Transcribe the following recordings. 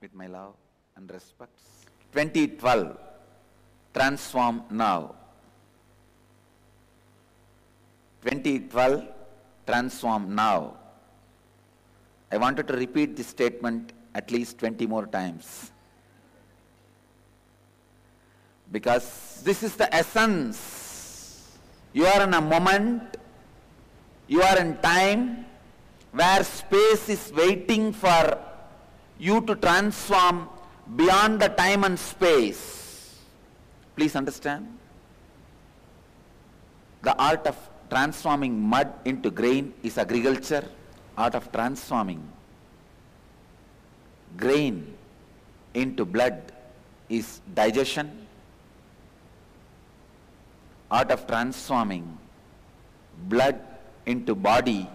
with my love and respects. 2012, transform now. 2012, transform now. I wanted to repeat this statement at least 20 more times. Because this is the essence. You are in a moment, you are in time where space is waiting for you to transform beyond the time and space. Please understand. The art of transforming mud into grain is agriculture. Art of transforming grain into blood is digestion. Art of transforming blood into body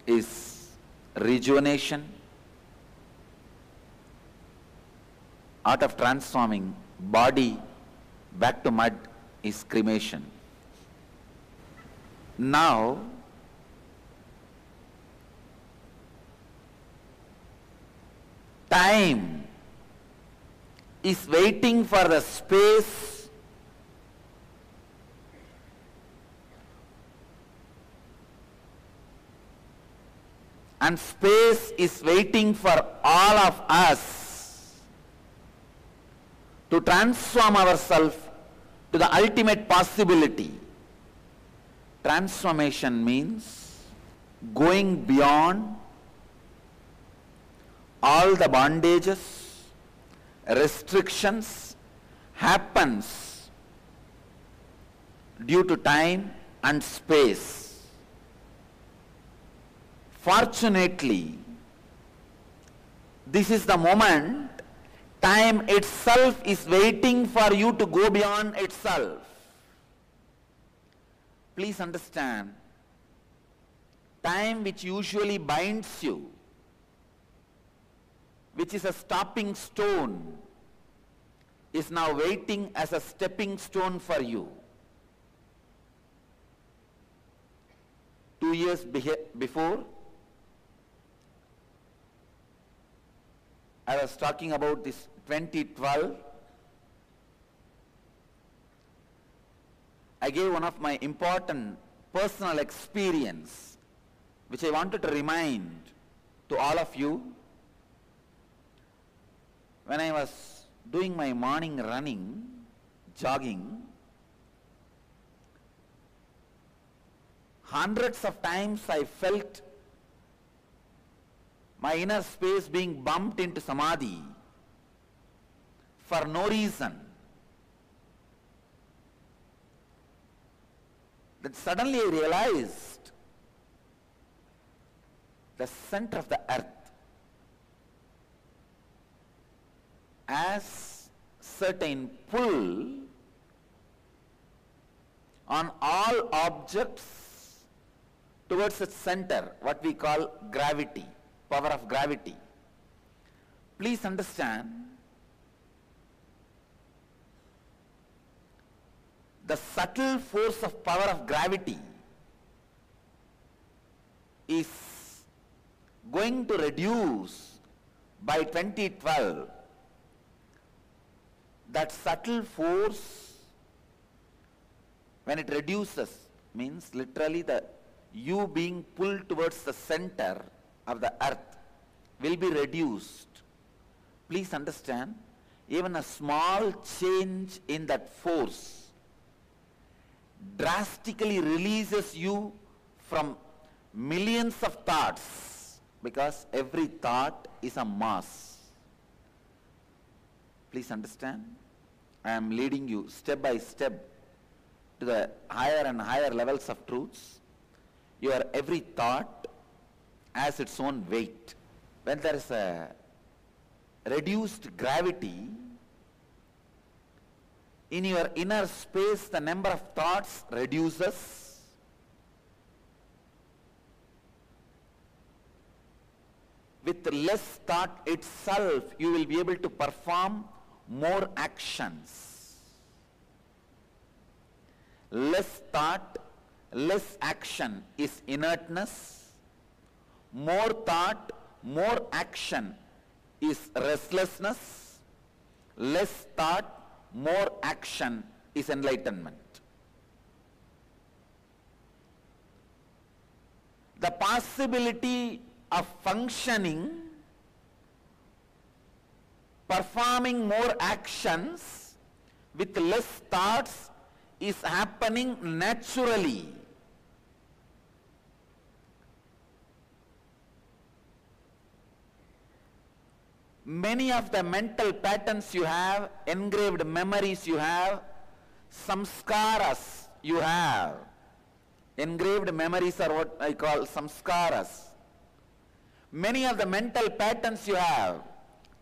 is rejuvenation. Art of transforming body back to mud is cremation. Now, time is waiting for the space and space is waiting for all of us to transform ourselves to the ultimate possibility. Transformation means going beyond all the bondages, restrictions happens due to time and space. Fortunately, this is the moment time itself is waiting for you to go beyond itself. Please understand, time which usually binds you, which is a stopping stone, is now waiting as a stepping stone for you. 2 years before, I was talking about this 2012. I gave one of my important personal experience, which I wanted to remind to all of you. When I was doing my morning running, jogging, hundreds of times I felt my inner space being bumped into samadhi for no reason. Then suddenly I realized the center of the earth has certain pull on all objects towards its center, what we call gravity, power of gravity. Please understand, the subtle force of power of gravity is going to reduce by 2012. That subtle force, when it reduces, means literally the you being pulled towards the center of the earth will be reduced. Please understand, even a small change in that force drastically releases you from millions of thoughts, because every thought is a mass. Please understand, I am leading you step by step to the higher and higher levels of truths. Your every thought has its own weight. When there is a reduced gravity, in your inner space the number of thoughts reduces. With less thought itself, you will be able to perform more actions. Less thought, less action is inertness. more thought, more action is restlessness, less thought, more action is enlightenment. The possibility of functioning, performing more actions with less thoughts is happening naturally. Many of the mental patterns you have, engraved memories you have, samskaras you have. Engraved memories are what I call samskaras. Many of the mental patterns you have,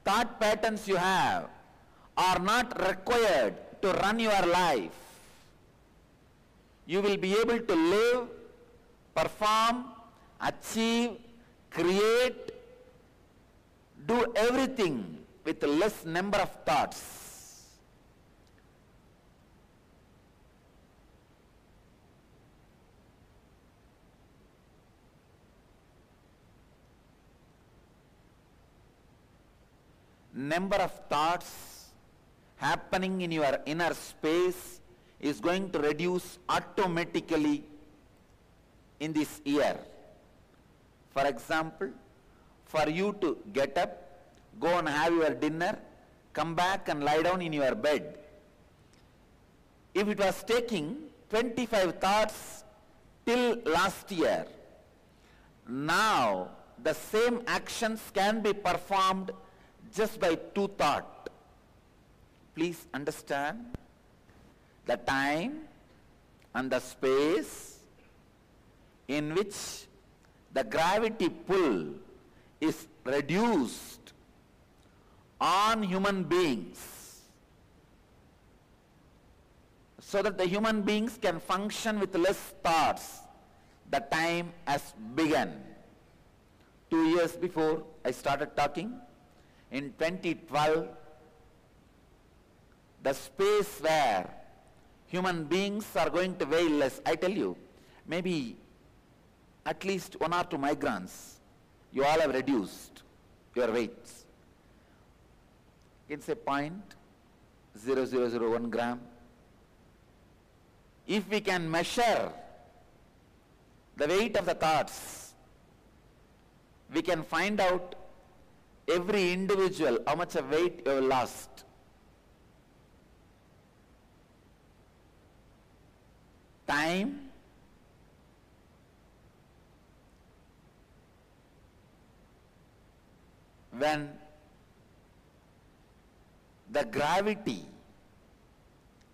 thought patterns you have, are not required to run your life. You will be able to live, perform, achieve, create, do everything with less number of thoughts. Number of thoughts happening in your inner space is going to reduce automatically in this year. For example, for you to get up, go and have your dinner, come back and lie down in your bed. If it was taking 25 thoughts till last year, now the same actions can be performed just by 2 thoughts. Please understand the time and the space in which the gravity pull is reduced on human beings so that the human beings can function with less thoughts. The time has begun. 2 years before I started talking, in 2012, the space where human beings are going to weigh less, I tell you, maybe at least 1 or 2 migrants, you all have reduced your weights. You can say 0.0001 gram. If we can measure the weight of the thoughts, we can find out every individual how much of weight you have lost. Time, when the gravity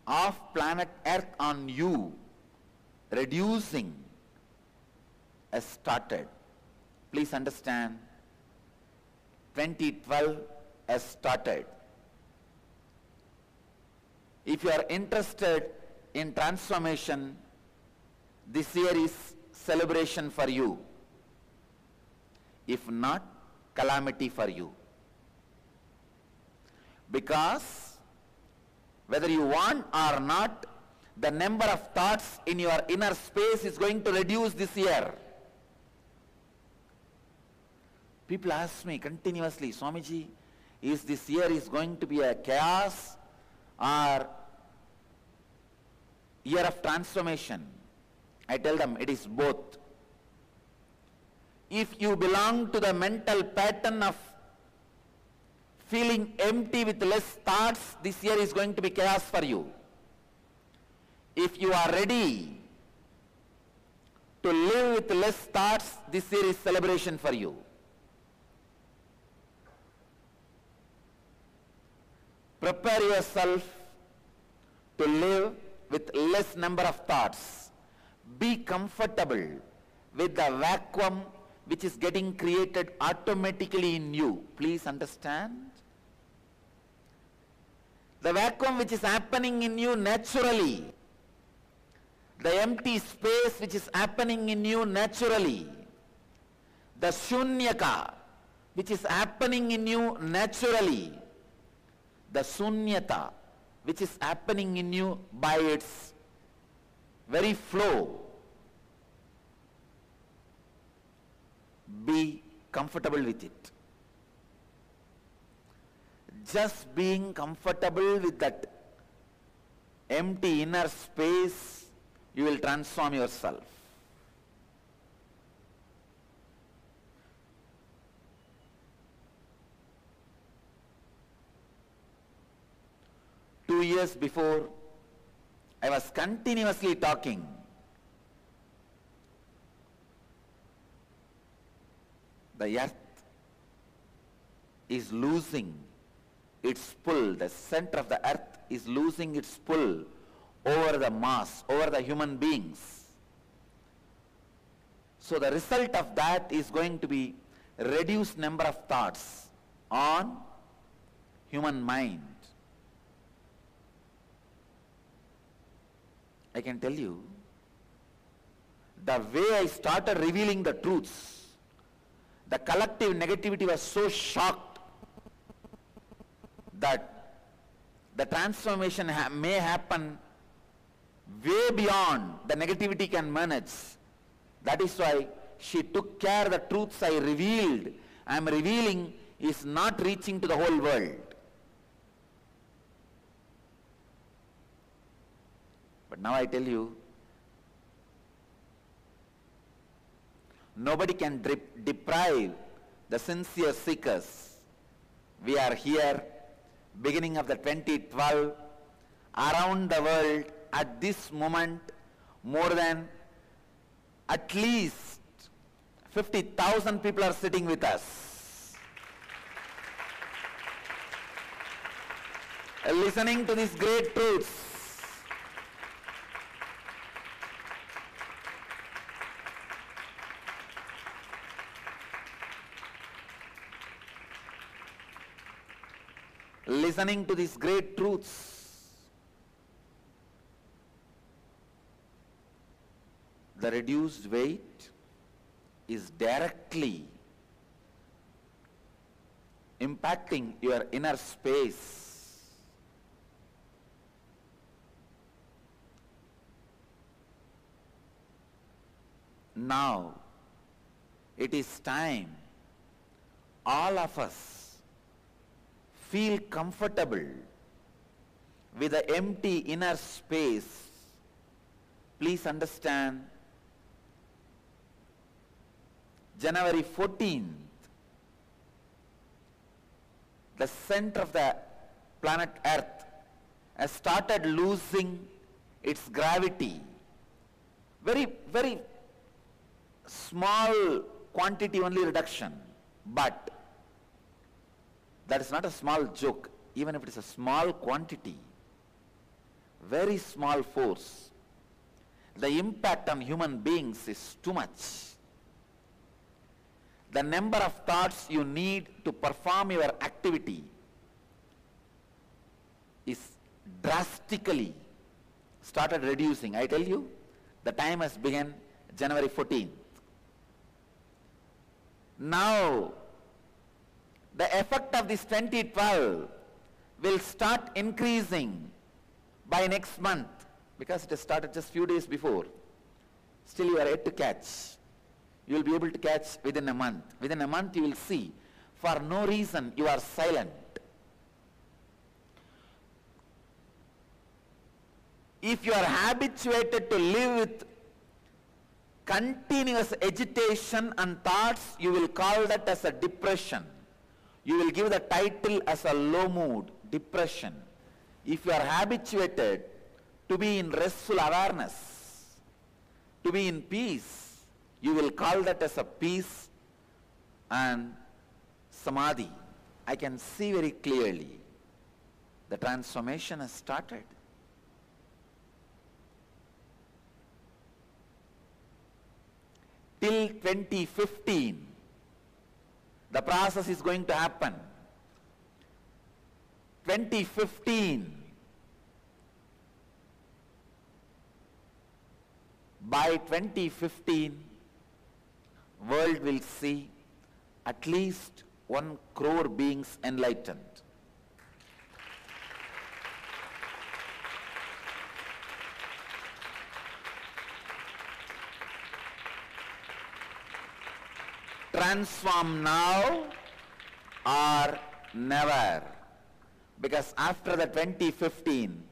of planet Earth on you reducing has started. Please understand, 2012 has started. If you are interested in transformation, this year is celebration for you. If not, calamity for you. Because whether you want or not, the number of thoughts in your inner space is going to reduce this year. People ask me continuously, Swamiji, is this year is going to be a chaos or year of transformation? I tell them it is both. If you belong to the mental pattern of feeling empty with less thoughts, this year is going to be chaos for you. If you are ready to live with less thoughts, this year is celebration for you. Prepare yourself to live with less number of thoughts. Be comfortable with the vacuum which is getting created automatically in you. Please understand. The vacuum which is happening in you naturally. The empty space which is happening in you naturally. The shunyaka which is happening in you naturally. The sunyata which is happening in you by its very flow. be comfortable with it. Just being comfortable with that empty inner space, you will transform yourself. Two years before, I was continuously talking. The earth is losing its pull. The center of the earth is losing its pull over the mass, over the human beings. So the result of that is going to be reduced number of thoughts on human mind. I can tell you, the way I started revealing the truths, the collective negativity was so shocked that the transformation may happen way beyond the negativity can manage. That is why she took care the truths I revealed, I am revealing, is not reaching to the whole world. But now I tell you, nobody can deprive the sincere seekers. We are here, beginning of the 2012, around the world at this moment, more than at least 50,000 people are sitting with us, listening to these great truths. Listening to these great truths. The reduced weight is directly impacting your inner space. Now, it is time all of us feel comfortable with the empty inner space. Please understand, January 14th, the center of the planet Earth has started losing its gravity. Very, very small quantity only reduction, but that is not a small joke, even if it is a small quantity, very small force. The impact on human beings is too much. The number of thoughts you need to perform your activity is drastically started reducing. I tell you, the time has begun January 14th. Now, the effect of this 2012 will start increasing by next month, because it has started just few days before. Still you are yet to catch. You will be able to catch within a month. Within a month you will see, for no reason you are silent. If you are habituated to live with continuous agitation and thoughts, you will call that as a depression. You will give the title as a low mood, depression. If you are habituated to be in restful awareness, to be in peace, you will call that as a peace and samadhi. I can see very clearly the transformation has started. Till 2015, the process is going to happen. 2015, by 2015, world will see at least 1 crore beings enlightened. transform now or never. Because after the 2015,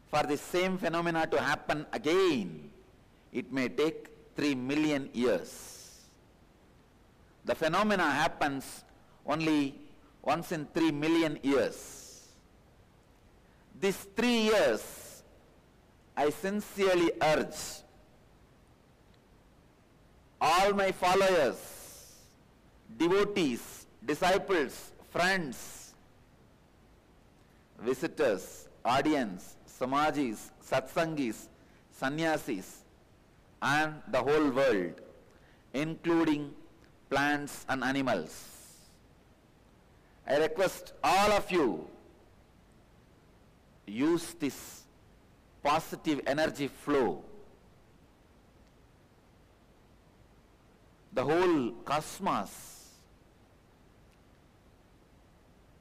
for the same phenomena to happen again, it may take 3 million years. The phenomena happens only once in 3 million years. These 3 years, I sincerely urge all my followers, devotees, disciples, friends, visitors, audience, samajis, satsangis, sannyasis, and the whole world, including plants and animals. I request all of you, use this positive energy flow. The whole cosmos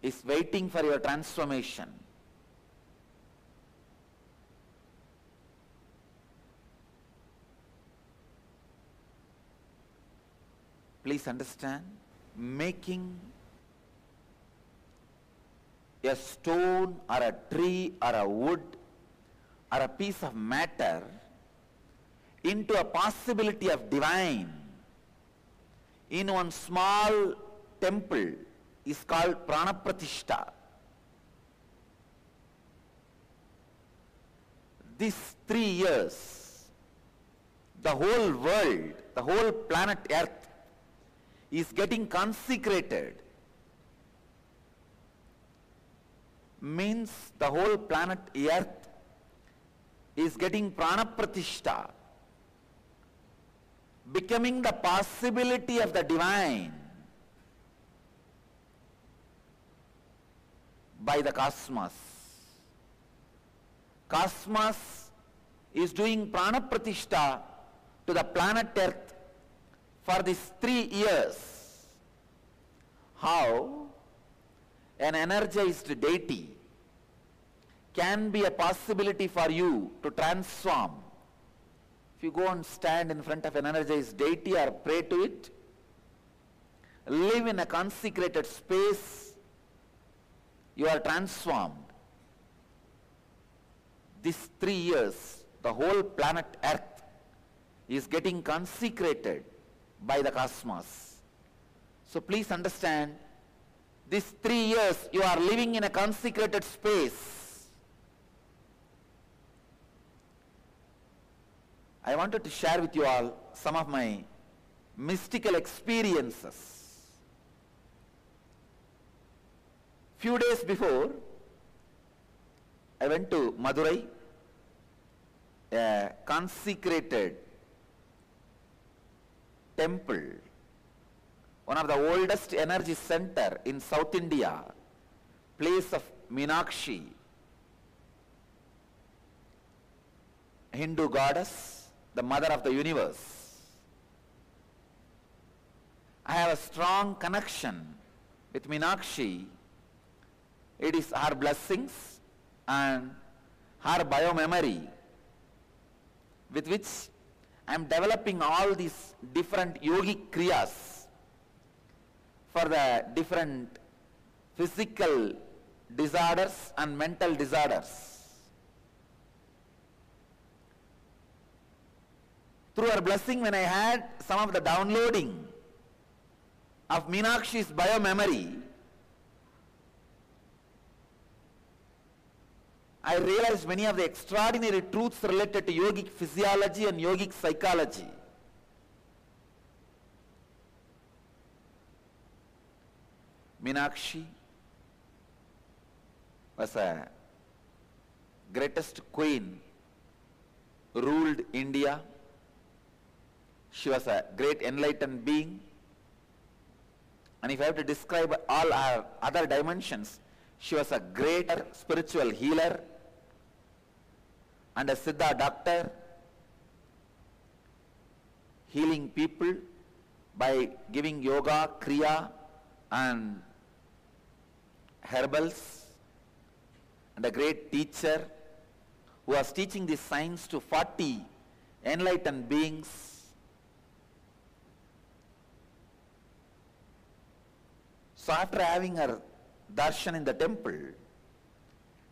is waiting for your transformation. Please understand, making a stone or a tree or a wood or a piece of matter into a possibility of divine in one small temple is called Pranapratishtha. These 3 years, the whole world, the whole planet Earth is getting consecrated. Means the whole planet Earth is getting Pranapratishtha, becoming the possibility of the divine by the cosmos. Cosmos is doing Pranapratishtha to the planet Earth for these 3 years. How an energized deity can be a possibility for you to transform. If you go and stand in front of an energized deity or pray to it, live in a consecrated space, you are transformed. These 3 years, the whole planet Earth is getting consecrated by the cosmos. So please understand, these 3 years you are living in a consecrated space. I wanted to share with you all some of my mystical experiences. Few days before, I went to Madurai, a consecrated temple, one of the oldest energy center in South India, place of Meenakshi, Hindu goddess, the mother of the universe. I have a strong connection with Meenakshi. It is her blessings and her biomemory with which I am developing all these different yogic kriyas for the different physical disorders and mental disorders. Through her blessing, when I had some of the downloading of Meenakshi's biomemory, I realized many of the extraordinary truths related to yogic physiology and yogic psychology. Meenakshi was a greatest queen, ruled India. She was a great enlightened being. And if I have to describe all our other dimensions, she was a great spiritual healer and a Siddha doctor, healing people by giving yoga, kriya and herbals, and a great teacher who was teaching this science to 40 enlightened beings. So after having her darshan in the temple,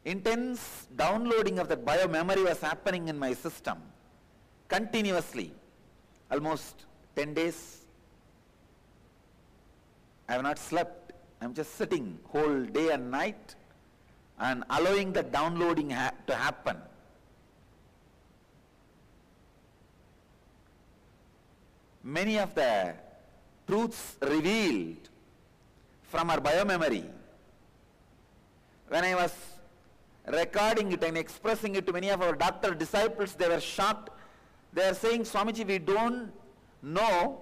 intense downloading of that bio-memory was happening in my system continuously, almost 10 days. I have not slept. I am just sitting whole day and night and allowing the downloading to happen. Many of the truths revealed from our bio-memory, when I was recording it and expressing it to many of our doctor disciples, they were shocked. They are saying, Swamiji, we don't know,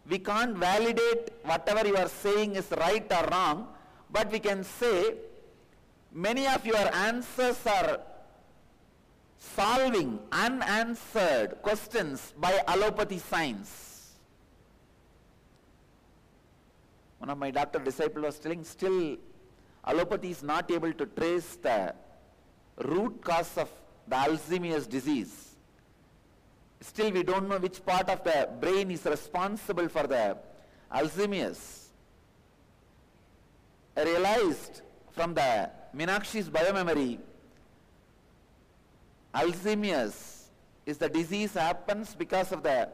we can't validate whatever you are saying is right or wrong, but we can say many of your answers are solving unanswered questions by allopathy science. One of my doctor disciples was telling, still allopathy is not able to trace the root cause of the Alzheimer's disease. Still we don't know which part of the brain is responsible for the Alzheimer's. I realized from the Meenakshi's bio-memory, Alzheimer's is the disease happens because of the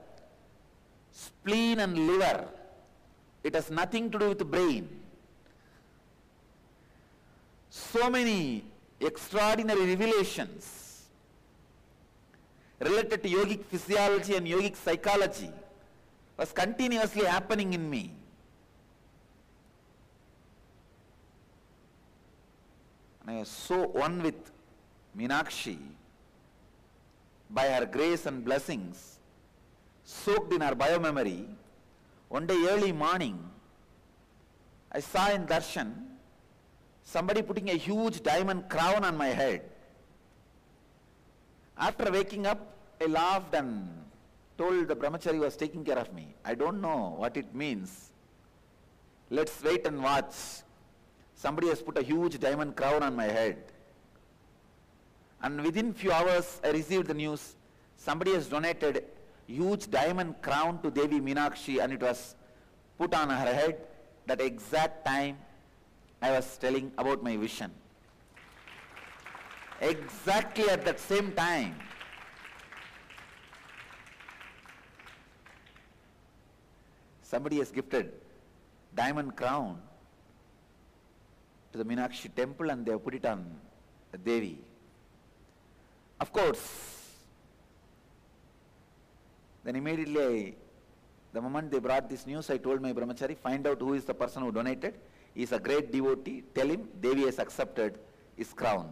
spleen and liver. It has nothing to do with the brain. So many extraordinary revelations related to yogic physiology and yogic psychology was continuously happening in me. And I was so one with Meenakshi by her grace and blessings, soaked in her bio-memory. One day early morning, I saw in darshan somebody putting a huge diamond crown on my head. After waking up, I laughed and told the brahmachari who was taking care of me, I don't know what it means. Let's wait and watch. Somebody has put a huge diamond crown on my head. And within few hours, I received the news, somebody has donated huge diamond crown to Devi Meenakshi and it was put on her head. That exact time, I was telling about my vision. Exactly at that same time, somebody has gifted diamond crown to the Meenakshi temple and they have put it on Devi. Of course, then immediately, the moment they brought this news, I told my brahmachari, find out who is the person who donated. He is a great devotee. Tell him Devi has accepted his crown.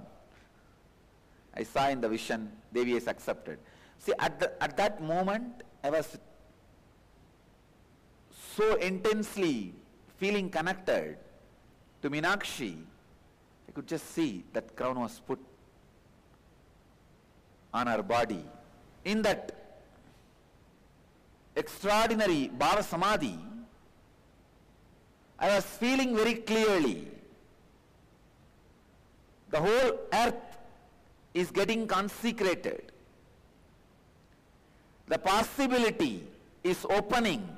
I saw in the vision, Devi has accepted. See, at that moment, I was so intensely feeling connected to Meenakshi, I could just see that crown was put on her body. In that extraordinary Bhava Samadhi, I was feeling very clearly the whole earth is getting consecrated. The possibility is opening.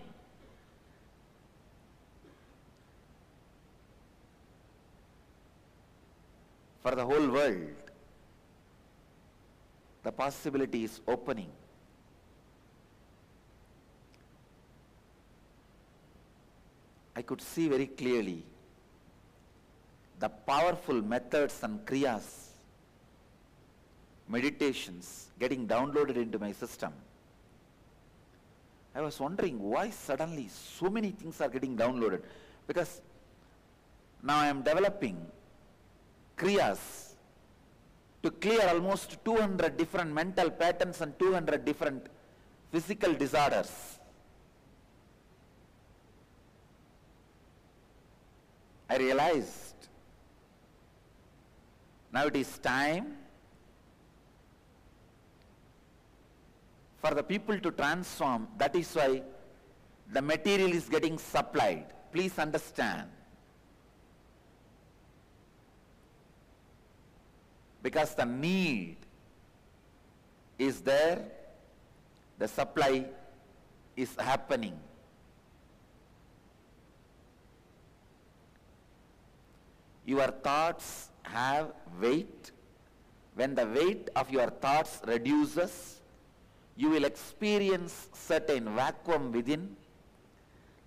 For the whole world, the possibility is opening. I could see very clearly the powerful methods and kriyas, meditations getting downloaded into my system. I was wondering why suddenly so many things are getting downloaded, because now I am developing kriyas to clear almost 200 different mental patterns and 200 different physical disorders. I realized now it is time for the people to transform. That is why the material is getting supplied. Please understand. Because the need is there, the supply is happening. your thoughts have weight. When the weight of your thoughts reduces, you will experience certain vacuum within.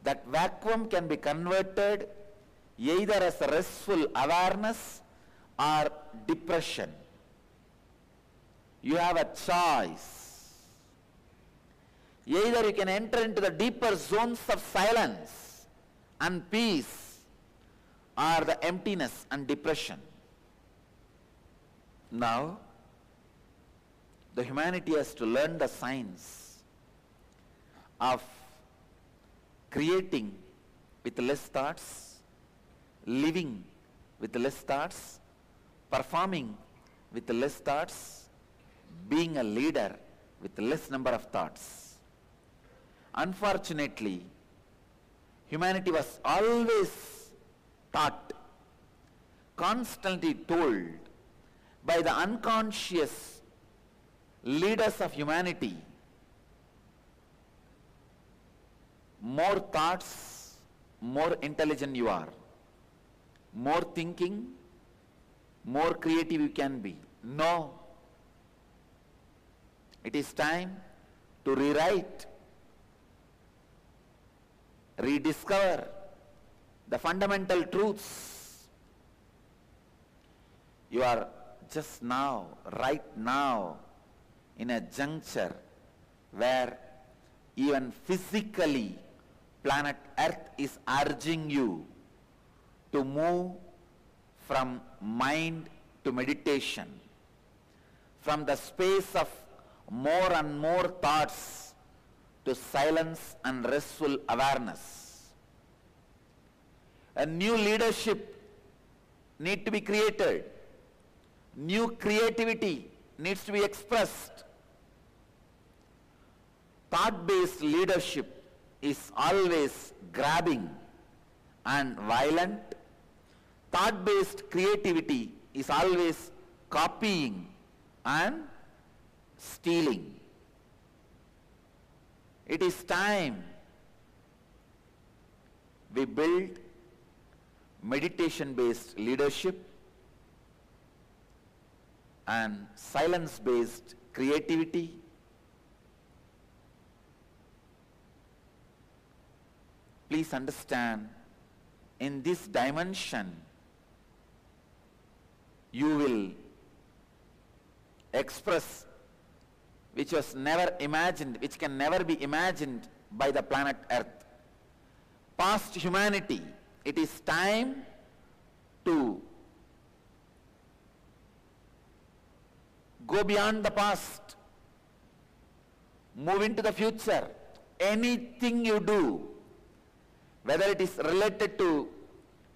That vacuum can be converted either as a restful awareness or depression. You have a choice. Either you can enter into the deeper zones of silence and peace, or the emptiness and depression. Now, the humanity has to learn the science of creating with less thoughts, living with less thoughts, performing with less thoughts, being a leader with less number of thoughts. Unfortunately, humanity was always taught, constantly told by the unconscious leaders of humanity, more thoughts, more intelligent you are. More thinking, more creative you can be. No. It is time to rewrite, rediscover the fundamental truths. You are just now, right now, in a juncture where even physically planet Earth is urging you to move from mind to meditation, from the space of more and more thoughts to silence and restful awareness. A new leadership needs to be created. New creativity needs to be expressed. Thought-based leadership is always grabbing and violent. Thought-based creativity is always copying and stealing. It is time we build meditation-based leadership and silence-based creativity. Please understand, in this dimension, you will express which was never imagined, which can never be imagined by the planet Earth. Past humanity, it is time to go beyond the past, move into the future. Anything you do, whether it is related to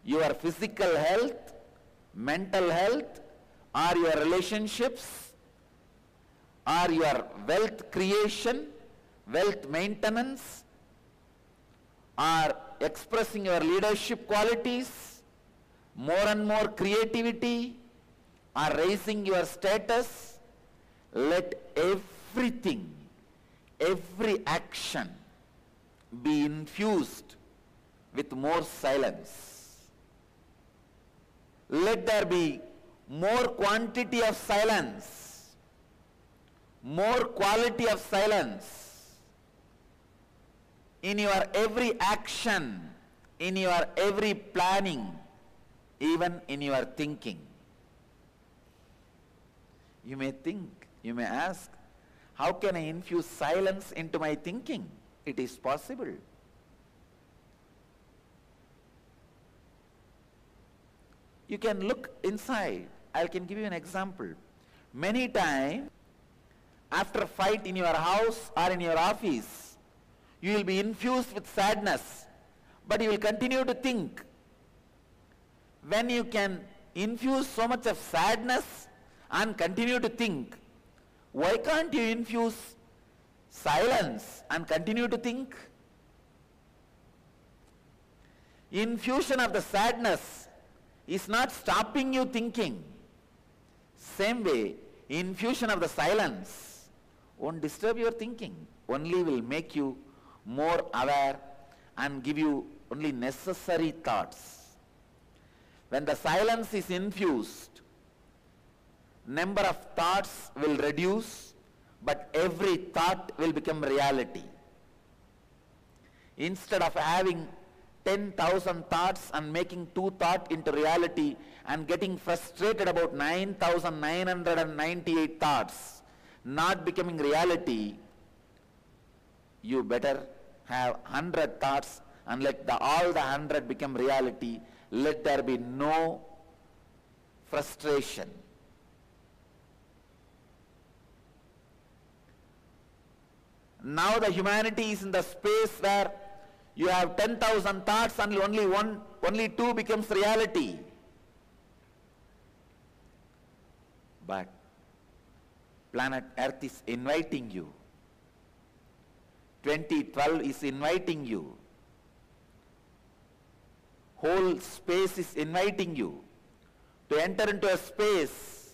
your physical health, mental health, or your relationships, or your wealth creation, wealth maintenance, or expressing your leadership qualities, more and more creativity, or raising your status, let everything, every action be infused with more silence. Let there be more quantity of silence, more quality of silence in your every action, in your every planning, even in your thinking. You may think, you may ask, how can I infuse silence into my thinking? It is possible. You can look inside. I can give you an example. Many times, after a fight in your house or in your office, you will be infused with sadness, but you will continue to think. When you can infuse so much of sadness and continue to think, why can't you infuse silence and continue to think? Infusion of the sadness is not stopping you thinking. Same way, infusion of the silence won't disturb your thinking, only will make you more aware and give you only necessary thoughts. When the silence is infused, number of thoughts will reduce, but every thought will become reality. Instead of having 10,000 thoughts and making 2 thoughts into reality and getting frustrated about 9,998 thoughts not becoming reality, you better have 100 thoughts and let all the 100 become reality. Let there be no frustration. Now the humanity is in the space where you have 10,000 thoughts and only 2 becomes reality. But planet Earth is inviting you. 2012 is inviting you. Whole space is inviting you to enter into a space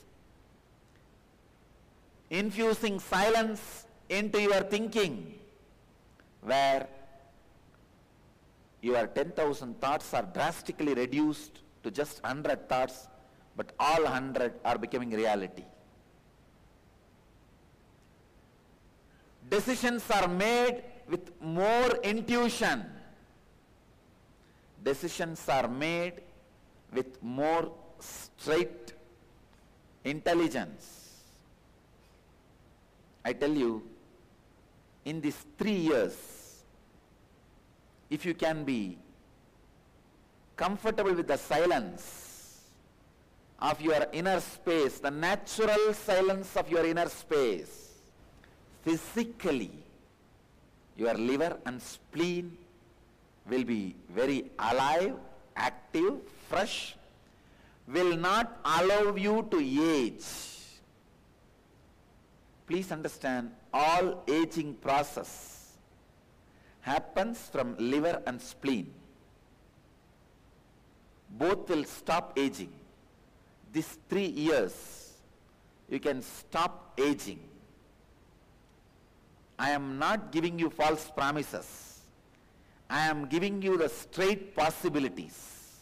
infusing silence into your thinking, where your 10,000 thoughts are drastically reduced to just 100 thoughts, but all 100 are becoming reality. Decisions are made with more intuition. Decisions are made with more straight intelligence. I tell you, in these 3 years, if you can be comfortable with the silence of your inner space, the natural silence of your inner space, physically, your liver and spleen will be very alive, active, fresh, will not allow you to age. Please understand, all aging process happens from liver and spleen. Both will stop aging. These 3 years, you can stop aging. I am not giving you false promises. I am giving you the straight possibilities.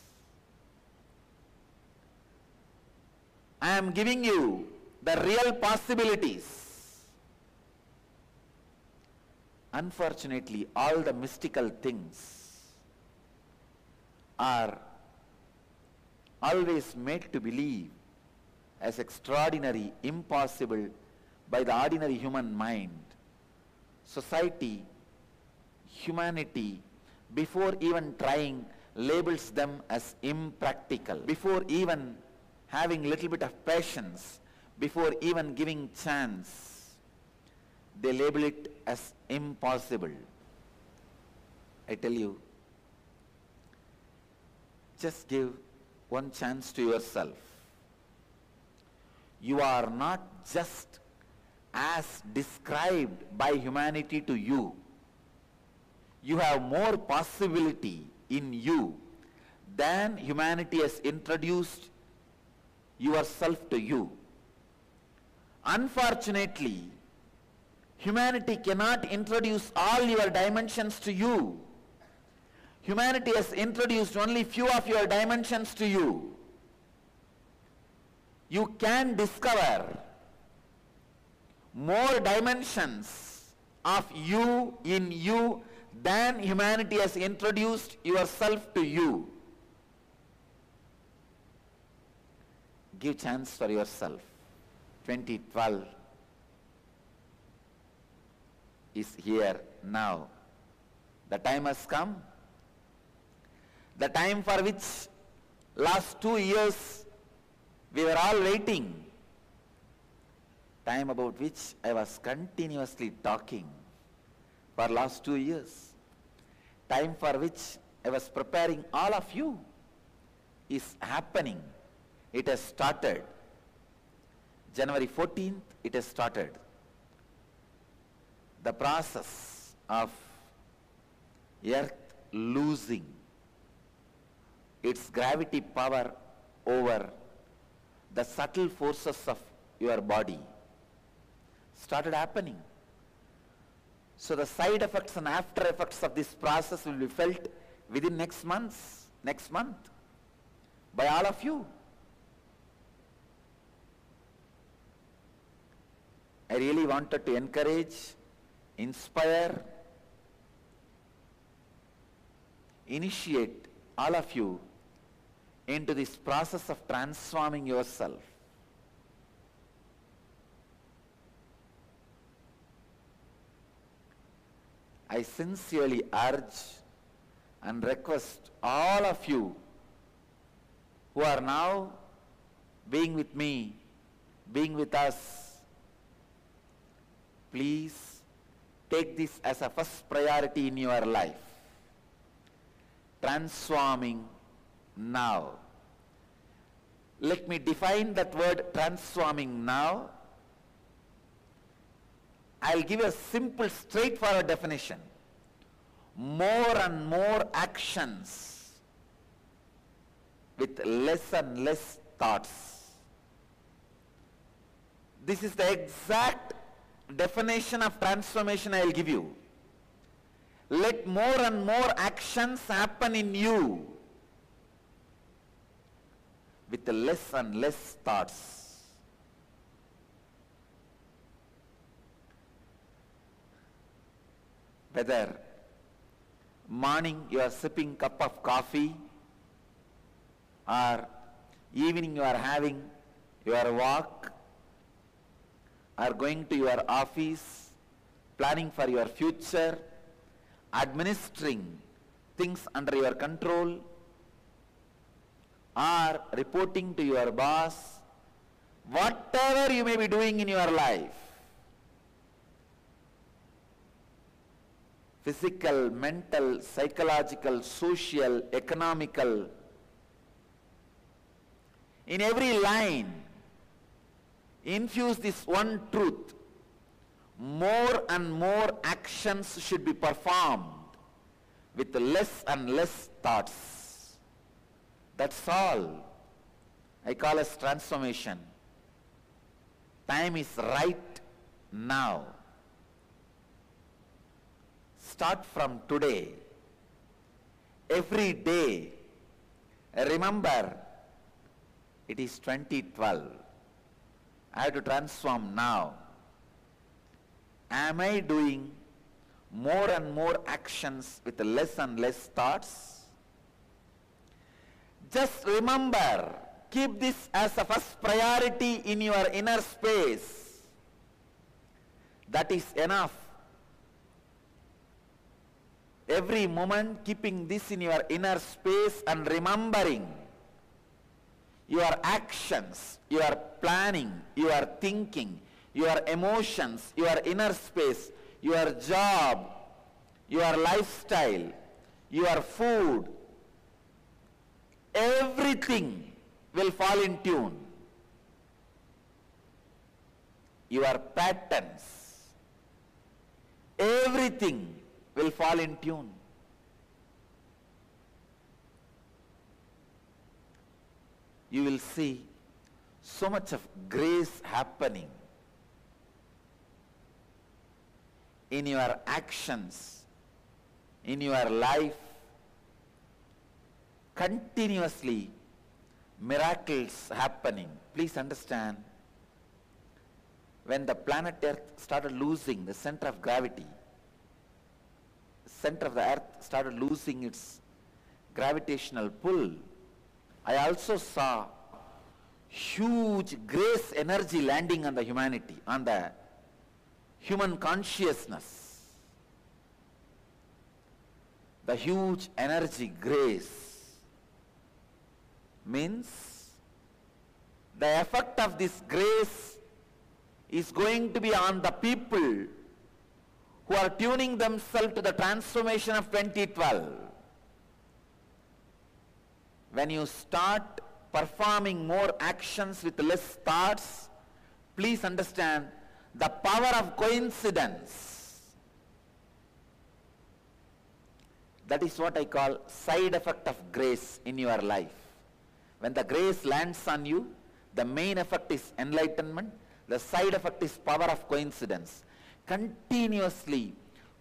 I am giving you the real possibilities. Unfortunately, all the mystical things are always made to believe as extraordinary, impossible by the ordinary human mind. Society, humanity, before even trying, labels them as impractical. Before even having little bit of patience, before even giving chance, they label it as impossible. I tell you, just give one chance to yourself. You are not just as described by humanity to you. You have more possibility in you than humanity has introduced yourself to you. Unfortunately, humanity cannot introduce all your dimensions to you. Humanity has introduced only few of your dimensions to you. You can discover more dimensions of you in you than humanity has introduced yourself to you. Give chance for yourself. 2012 is here now. The time has come. The time for which last 2 years we were all waiting. Time about which I was continuously talking for last 2 years. Time for which I was preparing all of you is happening. It has started. January 14th, it has started. The process of Earth losing its gravity power over the subtle forces of your body started happening. So the side effects and after effects of this process will be felt within next month. by all of you. I really wanted to encourage, inspire, initiate all of you into this process of transforming yourself. I sincerely urge and request all of you who are now being with me, being with us, please take this as a first priority in your life. Transforming now. Let me define that word transforming now. I'll give you a simple, straightforward definition. More and more actions with less and less thoughts. This is the exact definition of transformation I will give you. Let more and more actions happen in you with less and less thoughts. Whether morning you are sipping cup of coffee or evening you are having your walk or going to your office, planning for your future, administering things under your control, or reporting to your boss, whatever you may be doing in your life, physical, mental, psychological, social, economical, in every line, infuse this one truth. More and more actions should be performed with less and less thoughts. That's all I call as transformation. Time is right now. Start from today. Every day, remember, it is 2012. I have to transform now. Am I doing more and more actions with less and less thoughts? Just remember, keep this as a first priority in your inner space. That is enough. Every moment keeping this in your inner space and remembering your actions, your planning, your thinking, your emotions, your inner space, your job, your lifestyle, your food, everything will fall in tune. Your patterns, everything will fall in tune. You will see so much of grace happening in your actions, in your life. Continuously, miracles happening. Please understand, when the planet Earth started losing the center of gravity, the center of the Earth started losing its gravitational pull, I also saw huge grace energy landing on the humanity, on the human consciousness. The huge energy, grace, means the effect of this grace is going to be on the people who are tuning themselves to the transformation of 2012. When you start performing more actions with less thoughts, please understand the power of coincidence. That is what I call side effect of grace in your life. When the grace lands on you, the main effect is enlightenment, the side effect is power of coincidence. Continuously,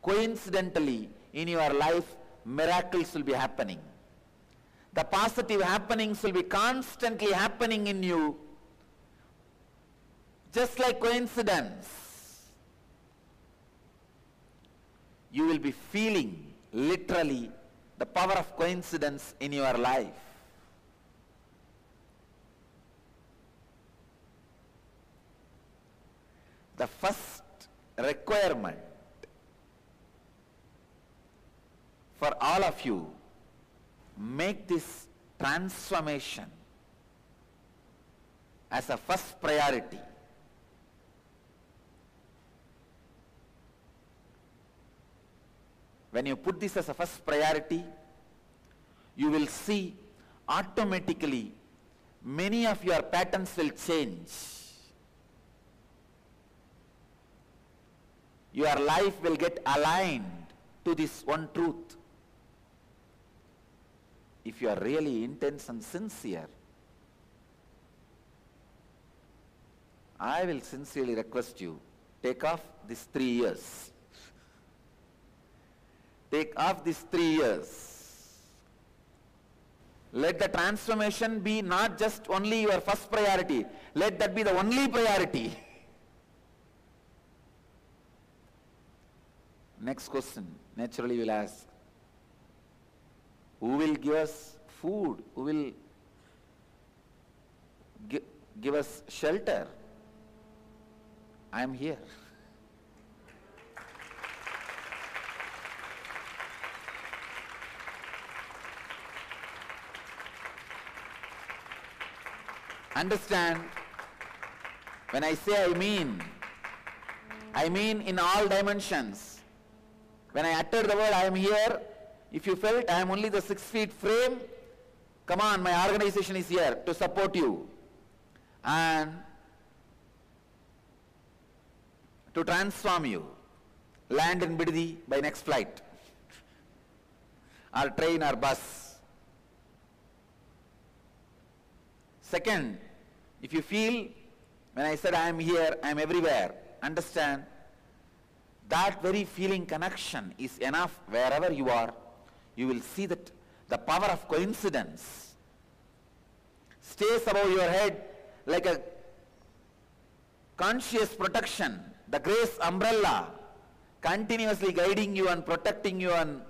coincidentally in your life, miracles will be happening. The positive happenings will be constantly happening in you, just like coincidence. You will be feeling literally the power of coincidence in your life. The first requirement for all of you, make this transformation as a first priority. When you put this as a first priority, you will see automatically many of your patterns will change. Your life will get aligned to this one truth. If you are really intense and sincere, I will sincerely request you, take off these 3 years. Take off these 3 years. Let the transformation be not just only your first priority. Let that be the only priority. Next question, naturally you will ask, who will give us food? Who will give us shelter? I am here. Understand, when I say I mean in all dimensions. When I utter the word I am here, if you felt I am only the 6 feet frame, come on, my organization is here to support you and to transform you. Land in Bidadi by next flight, or train or bus. Second, if you feel, when I said I am here, I am everywhere, understand, that very feeling connection is enough. Wherever you are, you will see that the power of coincidence stays above your head like a conscious protection, the grace umbrella, continuously guiding you and protecting you and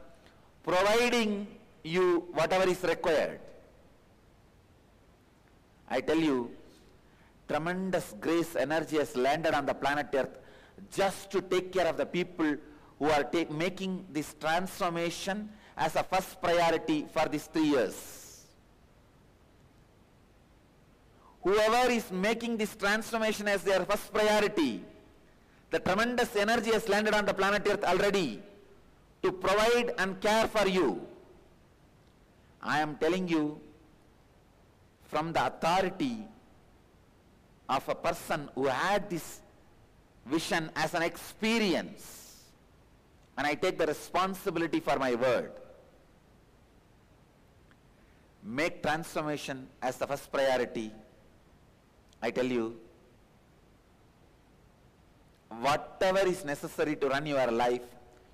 providing you whatever is required. I tell you, tremendous grace energy has landed on the planet Earth just to take care of the people who are making this transformation as a first priority for these 3 years. Whoever is making this transformation as their first priority, the tremendous energy has landed on the planet Earth already to provide and care for you. I am telling you from the authority of a person who had this vision as an experience, and I take the responsibility for my word. Make transformation as the first priority. I tell you, whatever is necessary to run your life,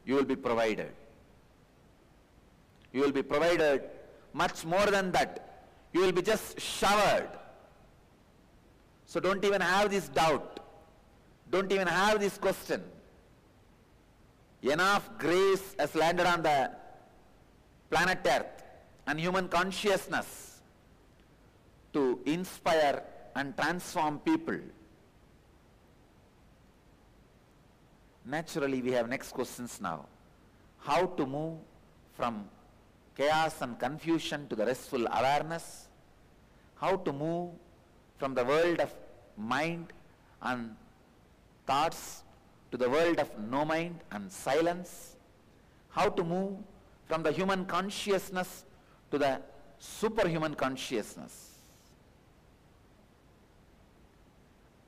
you will be provided. You will be provided much more than that. You will be just showered. So don't even have this doubt. Don't even have this question. Enough grace has landed on the planet Earth and human consciousness to inspire and transform people. Naturally, we have next questions now. How to move from chaos and confusion to the restful awareness? How to move from the world of mind and thoughts to the world of no mind and silence? How to move from the human consciousness to the superhuman consciousness?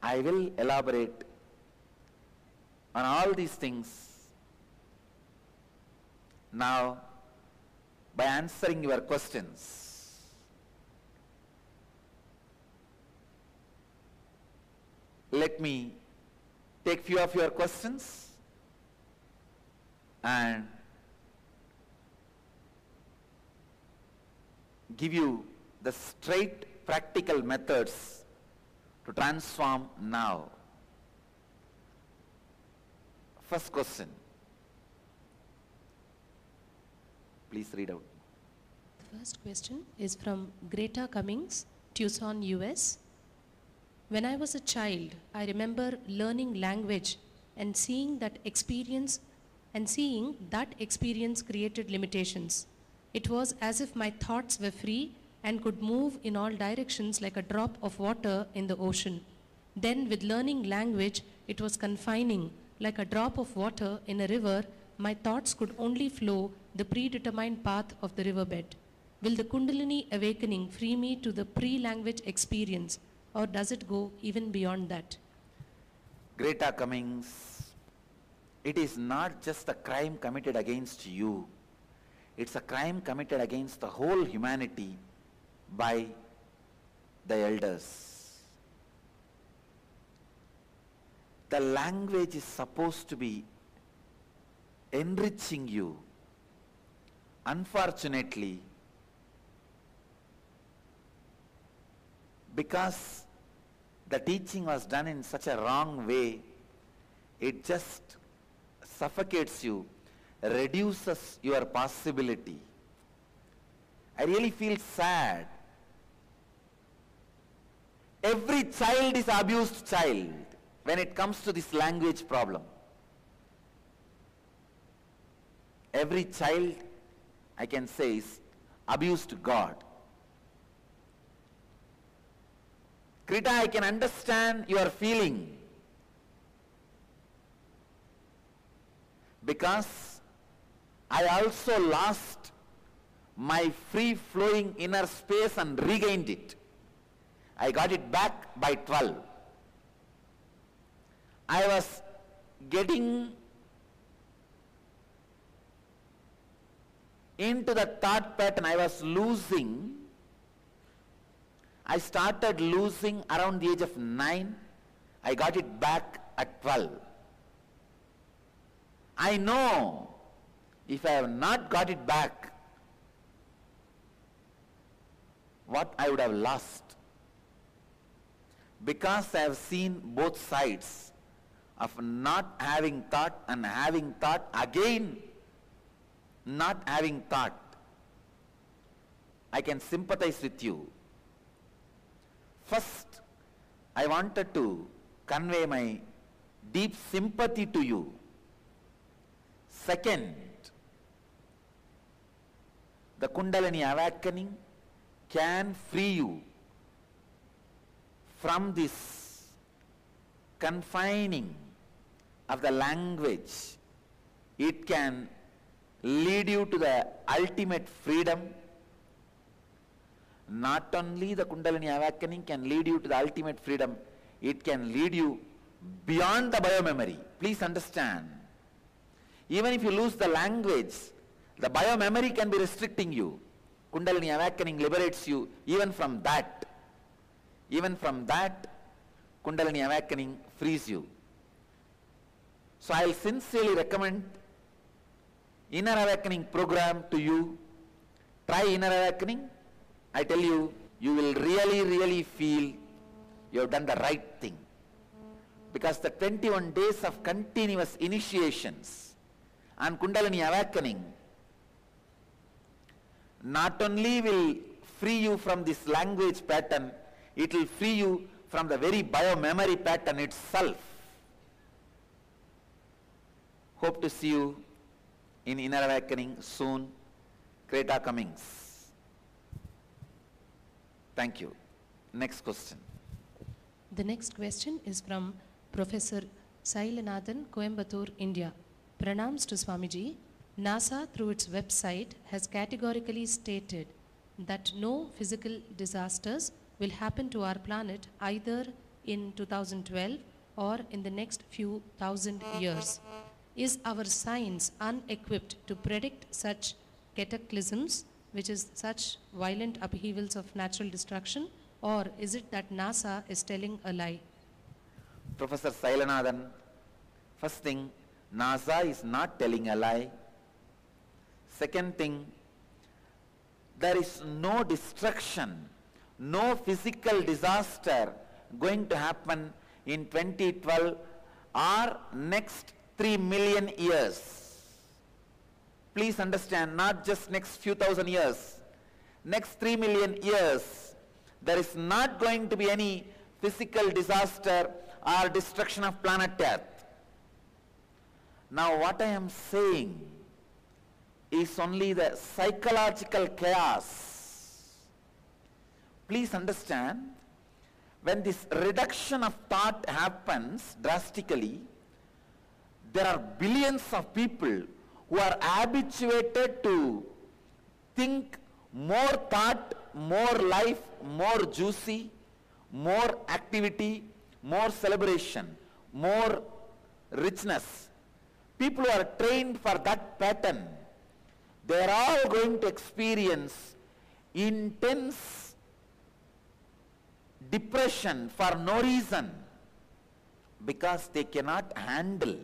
I will elaborate on all these things now by answering your questions. Let me take few of your questions and give you the straight practical methods to transform now. First question. Please read out. The first question is from Greta Cummings, Tucson, US. When I was a child, I remember learning language and seeing that experience created limitations. It was as if my thoughts were free and could move in all directions like a drop of water in the ocean. Then with learning language, it was confining, like a drop of water in a river. My thoughts could only flow the predetermined path of the riverbed. Will the Kundalini awakening free me to the pre-language experience, or does it go even beyond that? Greta Cummings, it is not just a crime committed against you. It's a crime committed against the whole humanity by the elders. The language is supposed to be enriching you. Unfortunately, because the teaching was done in such a wrong way, it just suffocates you, reduces your possibility. I really feel sad. Every child is an abused child when it comes to this language problem. Every child, I can say, is abused God. Krita, I can understand your feeling, because I also lost my free-flowing inner space and regained it. I got it back by 12. I was getting into the thought pattern. I was losing. I started losing around the age of 9. I got it back at 12. I know if I have not got it back, what I would have lost. Because I have seen both sides of not having thought and having thought, again not having thought. I can sympathize with you. First, I wanted to convey my deep sympathy to you. Second, the Kundalini awakening can free you from this confining of the language. It can lead you to the ultimate freedom. Not only the Kundalini awakening can lead you to the ultimate freedom, it can lead you beyond the biomemory. Please understand. Even if you lose the language, the biomemory can be restricting you. Kundalini awakening liberates you even from that. Even from that, Kundalini awakening frees you. So I will sincerely recommend Inner Awakening program to you. Try Inner Awakening. I tell you, you will really feel you have done the right thing. Because the 21 days of continuous initiations and Kundalini awakening not only will free you from this language pattern, it will free you from the very biomemory pattern itself. Hope to see you in Inner Awakening soon. Greta Cummings. Thank you. Next question. The next question is from Professor Sailanathan, Coimbatore, India. Pranams to Swamiji. NASA, through its website, has categorically stated that no physical disasters will happen to our planet either in 2012 or in the next few thousand years. Is our science unequipped to predict such cataclysms, which is such violent upheavals of natural destruction, or is it that NASA is telling a lie? Professor Sailanathan, first thing, NASA is not telling a lie. Second thing, there is no destruction, no physical disaster going to happen in 2012 or next 3 million years. Please understand, not just next few thousand years. Next 3 million years, there is not going to be any physical disaster or destruction of planet Earth. Now what I am saying is only the psychological chaos. Please understand, when this reduction of thought happens drastically, there are billions of people who are habituated to think more thought, more life, more juicy, more activity, more celebration, more richness. People who are trained for that pattern, they are all going to experience intense depression for no reason, because they cannot handle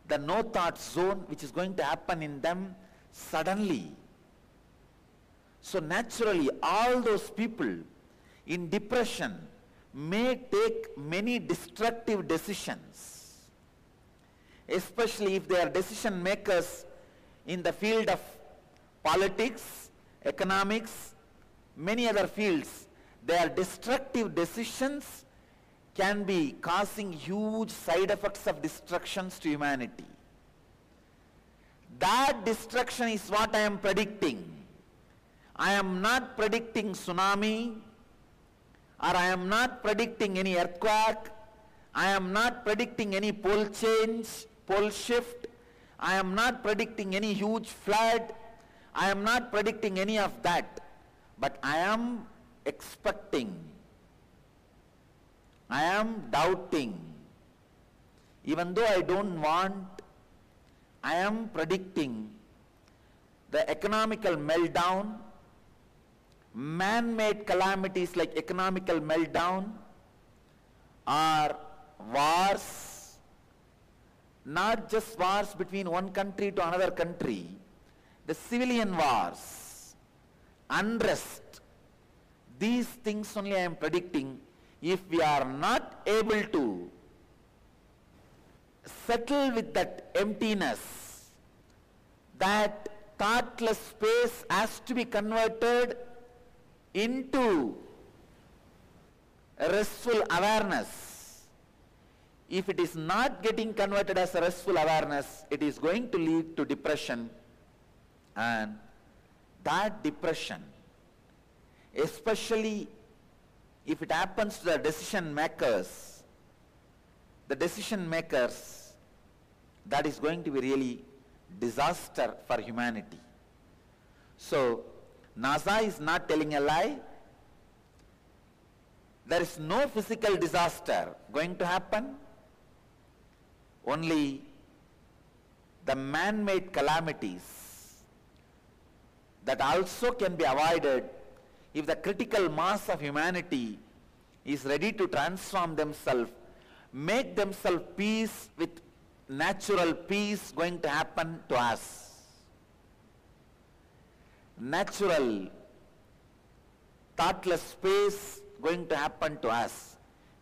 the no thought zone which is going to happen in them suddenly. So naturally, all those people in depression may take many destructive decisions, especially if they are decision makers in the field of politics, economics, many other fields. Their destructive decisions can be causing huge side effects of destructions to humanity. That destruction is what I am predicting. I am not predicting tsunami, or I am not predicting any earthquake. I am not predicting any pole change, pole shift. I am not predicting any huge flood. I am not predicting any of that. But I am expecting, I am doubting. Even though I don't want, I am predicting the economical meltdown, man-made calamities like economical meltdown, or wars, not just wars between one country to another country, the civilian wars, unrest. These things only I am predicting. If we are not able to settle with that emptiness, that thoughtless space has to be converted into a restful awareness. If it is not getting converted as a restful awareness, it is going to lead to depression, and that depression, especially if it happens to the decision makers, that is going to be really disaster for humanity. So NASA is not telling a lie. There is no physical disaster going to happen. Only the man-made calamities that also can be avoided if the critical mass of humanity is ready to transform themselves, make themselves peace with natural peace going to happen to us. Natural, thoughtless space going to happen to us.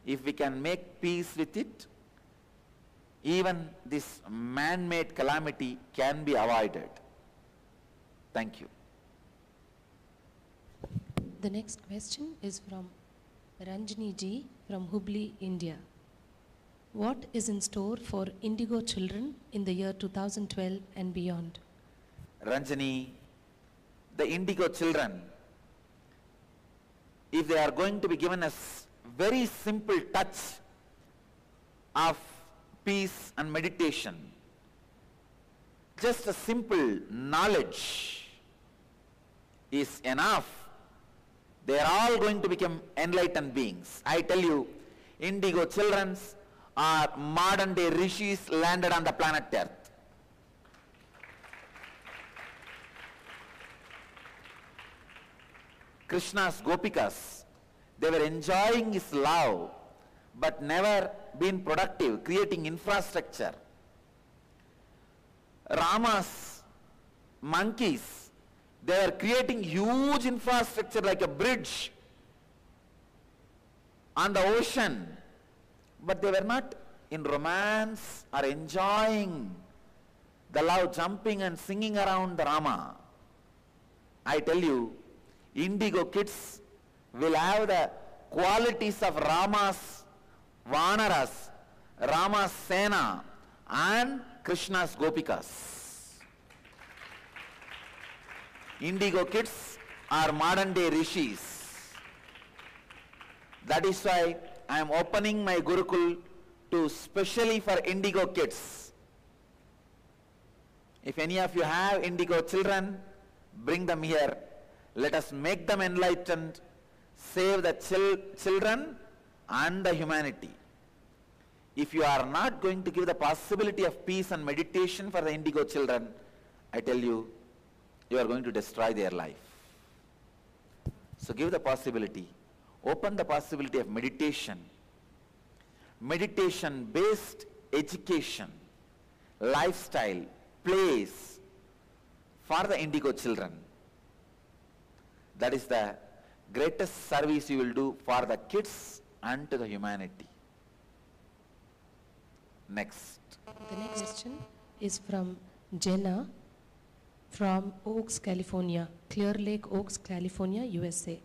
If we can make peace with it, even this man-made calamity can be avoided. Thank you. The next question is from Ranjini Ji from Hubli, India. What is in store for Indigo children in the year 2012 and beyond? Ranjini, the Indigo children, if they are going to be given a very simple touch of peace and meditation, just a simple knowledge is enough. They are all going to become enlightened beings. I tell you, Indigo children are modern day rishis landed on the planet Earth. Krishna's Gopikas, they were enjoying his love, but never been productive, creating infrastructure. Rama's monkeys, They were creating huge infrastructure like a bridge on the ocean, but they were not in romance or enjoying the love, jumping and singing around the Rama. I tell you, Indigo kids will have the qualities of Rama's Vanaras, Rama's Sena and Krishna's Gopikas. Indigo kids are modern day rishis. That is why I am opening my Gurukul to specially for Indigo kids. If any of you have Indigo children, bring them here. Let us make them enlightened, save the children and the humanity. If you are not going to give the possibility of peace and meditation for the Indigo children, I tell you, you are going to destroy their life. So give the possibility, open the possibility of meditation, meditation-based education, lifestyle, place for the Indigo children. That is the greatest service you will do for the kids and to the humanity. Next. The next question is from Jenna from Oaks, California, Clear Lake, Oaks, California, USA.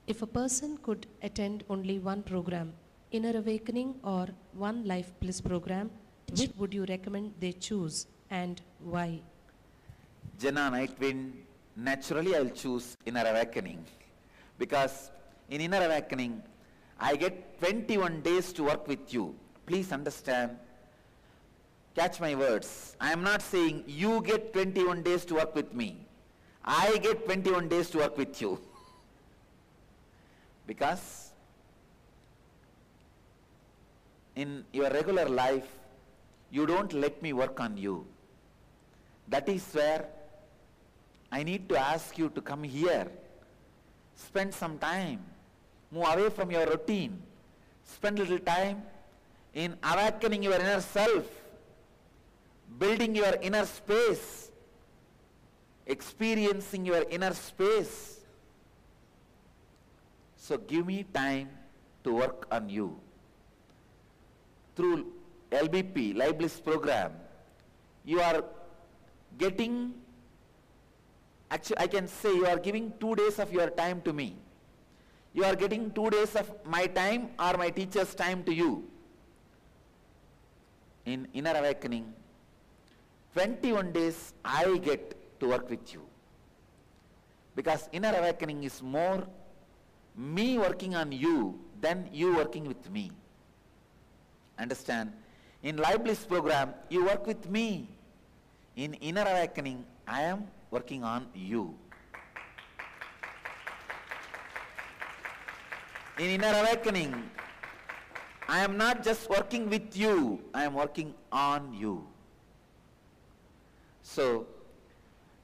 If a person could attend only one program, Inner Awakening or One Life Bliss program, which would you recommend they choose and why? Jenna Nightwind, naturally I will choose Inner Awakening, because in Inner Awakening I get 21 days to work with you. Please understand, catch my words. I am not saying you get 21 days to work with me. I get 21 days to work with you. Because in your regular life, you don't let me work on you. That is where I need to ask you to come here, spend some time, move away from your routine, spend a little time in awakening your inner self, building your inner space, experiencing your inner space. So give me time to work on you. Through LBP, Life Bliss program, you are getting, actually I can say you are giving 2 days of your time to me. You are getting 2 days of my time or my teacher's time to you. In Inner Awakening, 21 days I get to work with you. Because Inner Awakening is more me working on you than you working with me. Understand? In Life Bliss program, you work with me. In Inner Awakening, I am working on you. In Inner Awakening, I am not just working with you, I am working on you. So,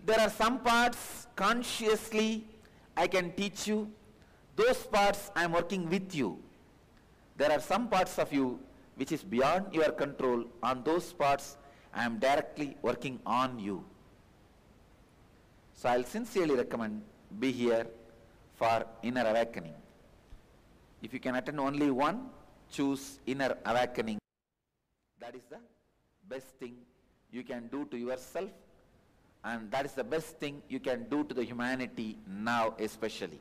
there are some parts consciously I can teach you. Those parts I am working with you. There are some parts of you which is beyond your control. On those parts I am directly working on you. So I will sincerely recommend be here for Inner Awakening. If you can attend only one, choose Inner Awakening. That is the best thing you can do to yourself, and that is the best thing you can do to the humanity now especially.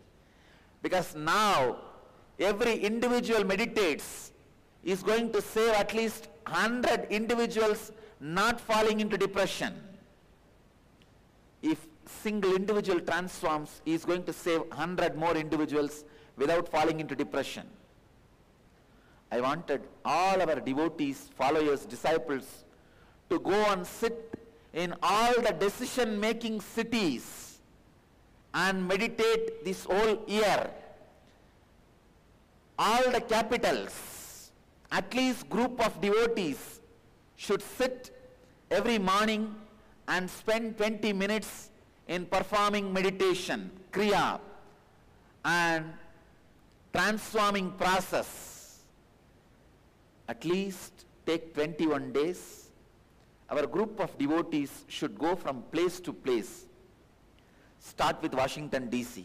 Because now every individual meditates is going to save at least 100 individuals not falling into depression. If single individual transforms, he is going to save 100 more individuals without falling into depression. I wanted all our devotees, followers, disciples to go and sit in all the decision-making cities and meditate this whole year. All the capitals, at least group of devotees should sit every morning and spend 20 minutes in performing meditation, kriya, and transforming process. At least take 21 days. Our group of devotees should go from place to place, start with Washington DC,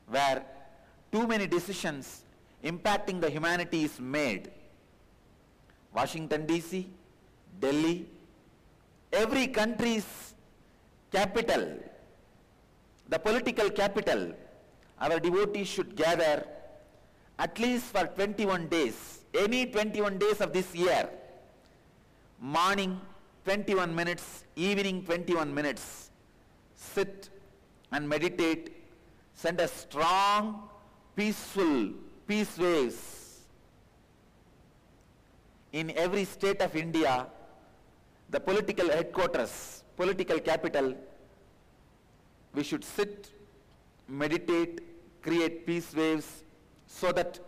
where too many decisions impacting the humanity is made. Washington DC, Delhi, every country's capital, the political capital, our devotees should gather at least for 21 days, any 21 days of this year, morning 21 minutes, evening 21 minutes, sit and meditate, send a strong, peaceful, peace waves. In every state of India, the political headquarters, political capital, we should sit, meditate, create peace waves so that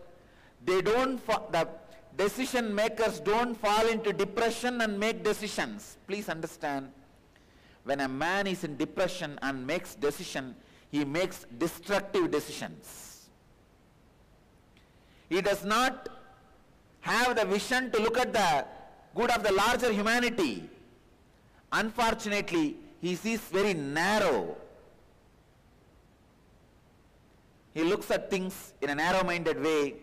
they don't, the decision makers don't fall into depression and make decisions. Please understand, when a man is in depression and makes decision, he makes destructive decisions. He does not have the vision to look at the good of the larger humanity. Unfortunately, he sees very narrow. He looks at things in a narrow-minded way,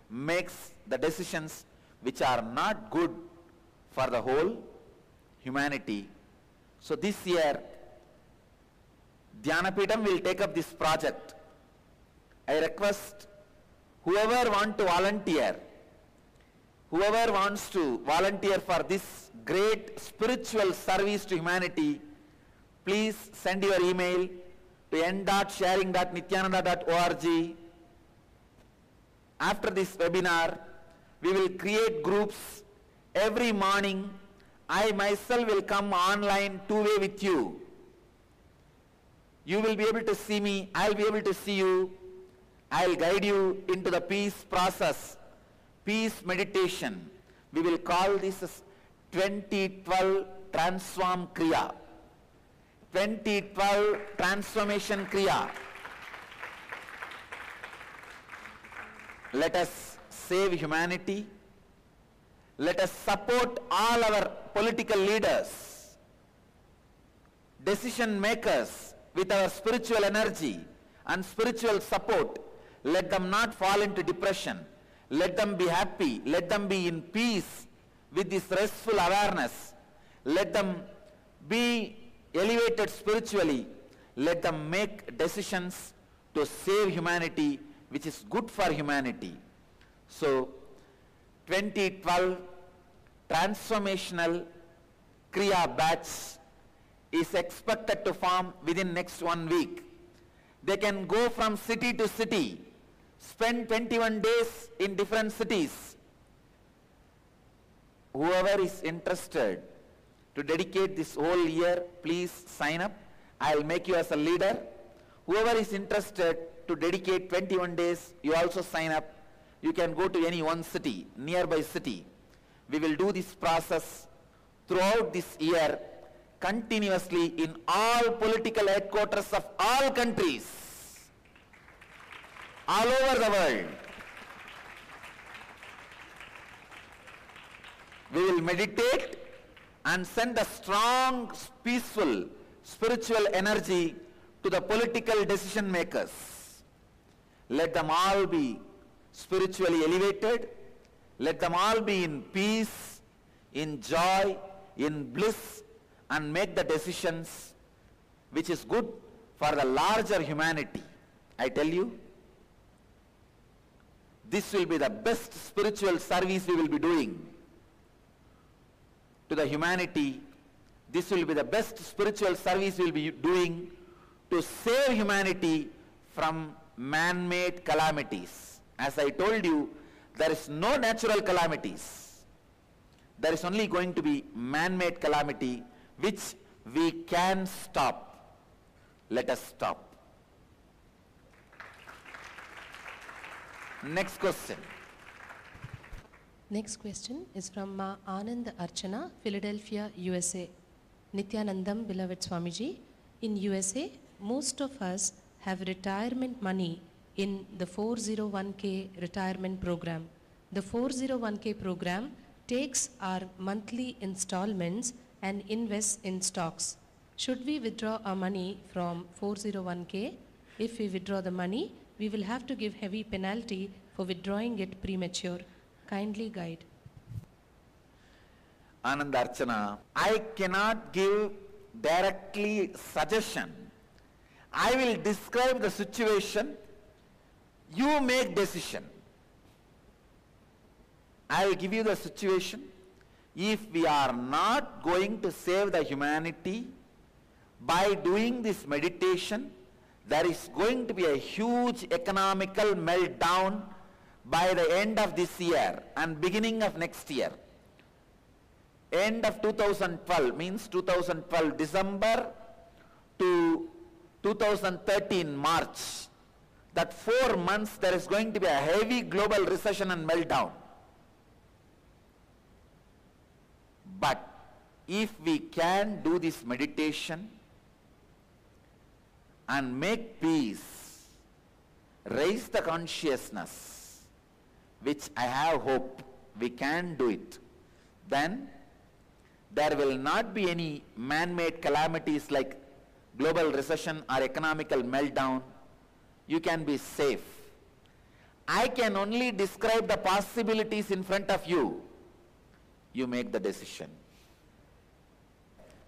makes the decisions which are not good for the whole humanity. So this year, Dhyanapeetham will take up this project. I request whoever wants to volunteer, whoever wants to volunteer for this great spiritual service to humanity, please send your email to n.sharing.nityananda.org. After this webinar, we will create groups every morning. I myself will come online two-way with you. You will be able to see me, I'll be able to see you. I'll guide you into the peace process, peace meditation. We will call this as 2012 Transform Kriya. 2012 Transformation Kriya. Let us save humanity. Let us support all our political leaders, decision makers with our spiritual energy and spiritual support. Let them not fall into depression. Let them be happy. Let them be in peace with this restful awareness. Let them be elevated spiritually. Let them make decisions to save humanity, which is good for humanity. So, 2012 Transformational Kriya batch is expected to form within next 1 week. They can go from city to city, spend 21 days in different cities. Whoever is interested to dedicate this whole year, please sign up. I'll make you as a leader. Whoever is interested to dedicate 21 days, you also sign up. You can go to any one city, nearby city. We will do this process throughout this year, continuously in all political headquarters of all countries, all over the world. We will meditate and send a strong, peaceful, spiritual energy to the political decision makers. Let them all be spiritually elevated. Let them all be in peace, in joy, in bliss, and make the decisions which is good for the larger humanity. I tell you, this will be the best spiritual service we will be doing to the humanity. This will be the best spiritual service we will be doing to save humanity from man-made calamities. As I told you, there is no natural calamities. There is only going to be man-made calamity which we can stop. Let us stop. Next question. Next question is from Ma Anand Archana, Philadelphia, USA. Nityanandam, beloved Swamiji, in USA, most of us have retirement money in the 401k retirement program. The 401k program takes our monthly installments and invests in stocks. Should we withdraw our money from 401k? If we withdraw the money, we will have to give heavy penalty for withdrawing it premature. Kindly guide. Ananda Archana, I cannot give directly suggestion. I will describe the situation. You make decision. I will give you the situation. If we are not going to save the humanity by doing this meditation, there is going to be a huge economical meltdown by the end of this year and beginning of next year. End of 2012 means 2012 December to 2013 March. That 4 months there is going to be a heavy global recession and meltdown. But if we can do this meditation and make peace, raise the consciousness, which I have hope we can do it, then there will not be any man-made calamities like global recession or economical meltdown. You can be safe. I can only describe the possibilities in front of you. You make the decision.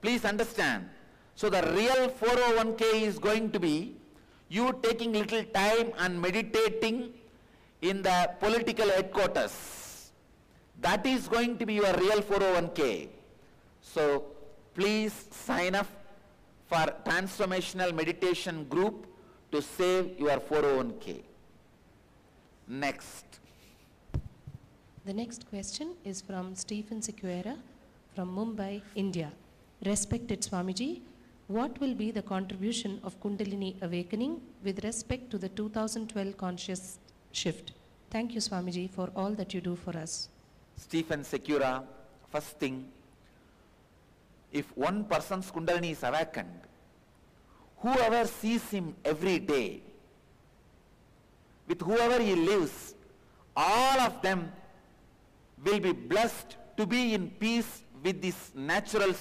Please understand. So the real 401k is going to be you taking little time and meditating in the political headquarters. That is going to be your real 401k. So please sign up for transformational meditation group to save your 401k. Next. The next question is from Stephen Sequeira from Mumbai, India. Respected Swamiji, what will be the contribution of Kundalini awakening with respect to the 2012 conscious shift? Thank you, Swamiji, for all that you do for us. Stephen Sequeira, first thing, if one person's Kundalini is awakened, whoever sees him every day, with whoever he lives, all of them will be blessed to be in peace with this natural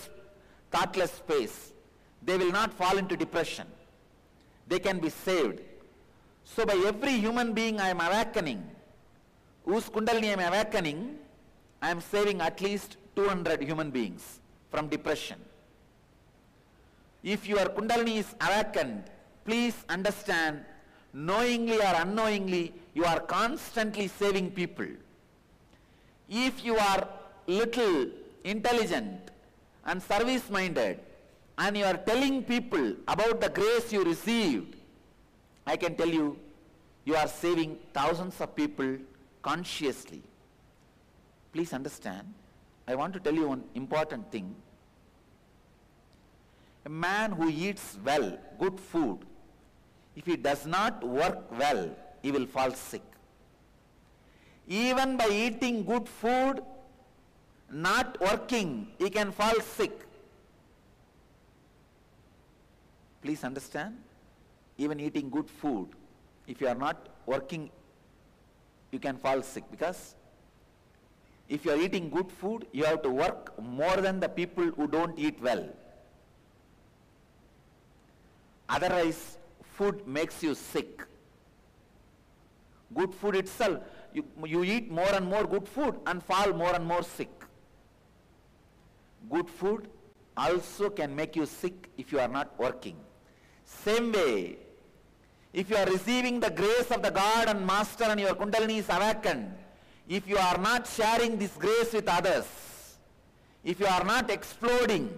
thoughtless space. They will not fall into depression. They can be saved. So by every human being I am awakening, whose Kundalini I am awakening, I am saving at least 200 human beings from depression. If your Kundalini is awakened, please understand, knowingly or unknowingly, you are constantly saving people. If you are little intelligent and service-minded, and you are telling people about the grace you received, I can tell you, you are saving thousands of people consciously. Please understand, I want to tell you one important thing. A man who eats well, good food, if he does not work well, he will fall sick. Even by eating good food, not working, he can fall sick. Please understand, even eating good food, if you are not working, you can fall sick, because if you are eating good food, you have to work more than the people who don't eat well. Otherwise, food makes you sick. Good food itself, you eat more and more good food and fall more and more sick. Good food also can make you sick if you are not working. Same way, if you are receiving the grace of the God and Master and your Kundalini is awakened, if you are not sharing this grace with others, if you are not exploding,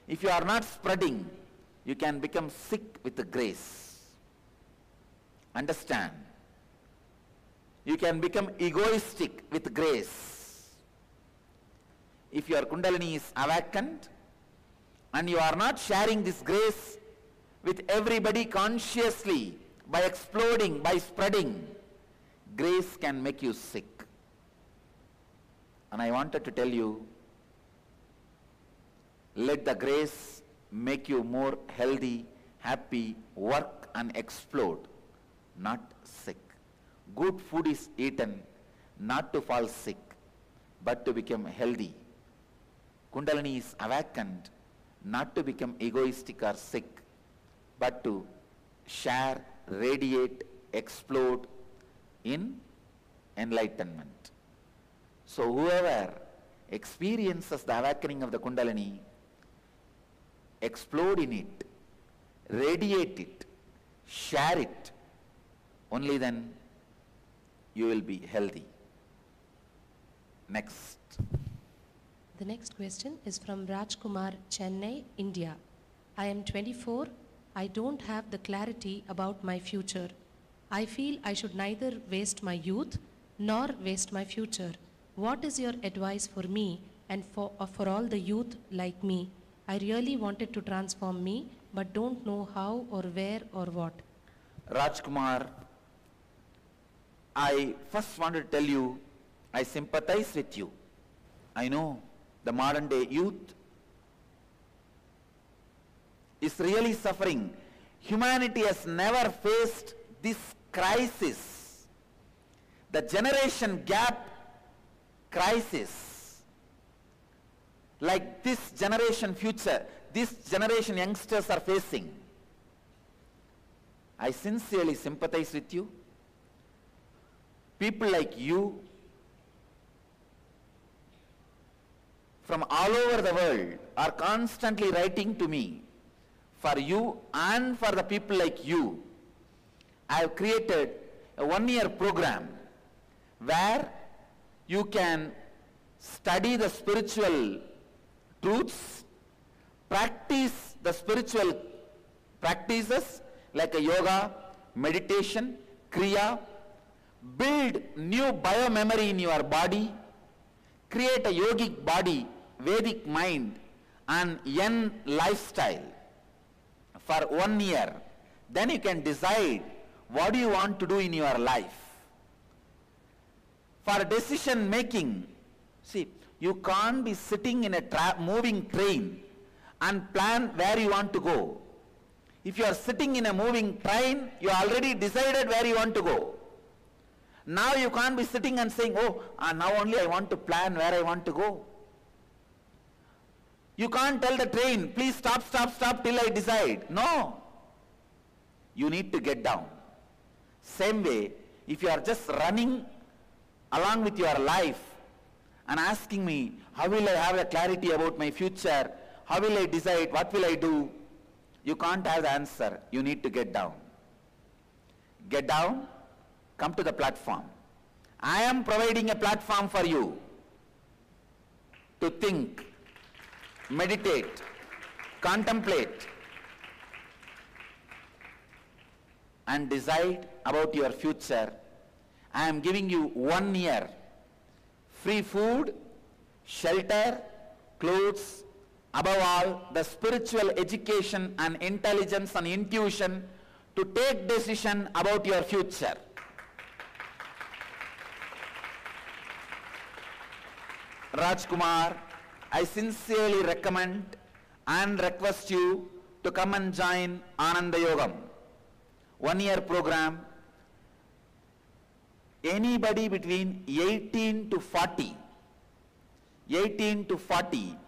if you are not spreading, you can become sick with the grace. Understand? You can become egoistic with grace. If your Kundalini is awakened and you are not sharing this grace with everybody consciously, by exploding, by spreading, grace can make you sick. And I wanted to tell you, let the grace make you more healthy, happy, work and explode, not sick. Good food is eaten not to fall sick, but to become healthy. Kundalini is awakened not to become egoistic or sick, but to share, radiate, explode in enlightenment. So whoever experiences the awakening of the Kundalini, explode in it, radiate it, share it, only then you will be healthy. Next. The next question is from Rajkumar, Chennai, India. I am 24. I don't have the clarity about my future. I feel I should neither waste my youth nor waste my future. What is your advice for me and for all the youth like me? I really wanted to transform me, but don't know how or where or what. Rajkumar, I first want to tell you, I sympathize with you. I know the modern day youth is really suffering. Humanity has never faced this crisis, the generation gap crisis, like this generation youngsters are facing. I sincerely sympathize with you. People like you from all over the world are constantly writing to me. For you and for the people like you, I have created a one-year program where you can study the spiritual truths, practice the spiritual practices like a yoga, meditation, kriya, build new biomemory in your body, create a yogic body, Vedic mind and Yen lifestyle for 1 year. Then you can decide what do you want to do in your life. For decision making, see, you can't be sitting in a moving train and plan where you want to go. If you are sitting in a moving train, you already decided where you want to go. Now you can't be sitting and saying, oh, now only I want to plan where I want to go. You can't tell the train, please stop till I decide. No. You need to get down. Same way, if you are just running along with your life and asking me, how will I have a clarity about my future? How will I decide? What will I do? You can't have the answer. You need to get down. Get down, come to the platform. I am providing a platform for you to think, meditate, contemplate, and decide about your future. I am giving you 1 year, free food, shelter, clothes, above all, the spiritual education and intelligence and intuition to take decision about your future. Rajkumar, I sincerely recommend and request you to come and join Ananda Yogam, 1 year program. Anybody between 18 to 40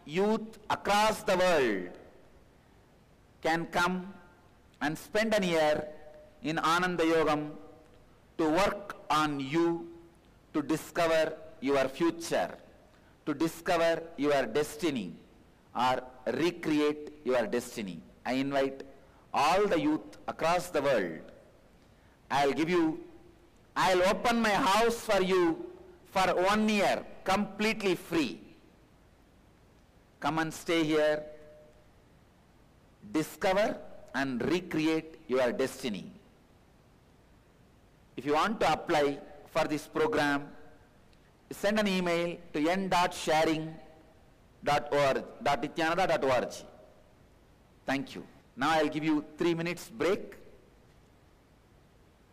youth across the world can come and spend a year in Ananda Yogam to work on you, to discover your future, to discover your destiny or recreate your destiny. I invite all the youth across the world. I'll open my house for you for 1 year, completely free. Come and stay here, discover and recreate your destiny. If you want to apply for this program, send an email to n.sharing.nityananda.org. Thank you. Now I'll give you 3 minutes break.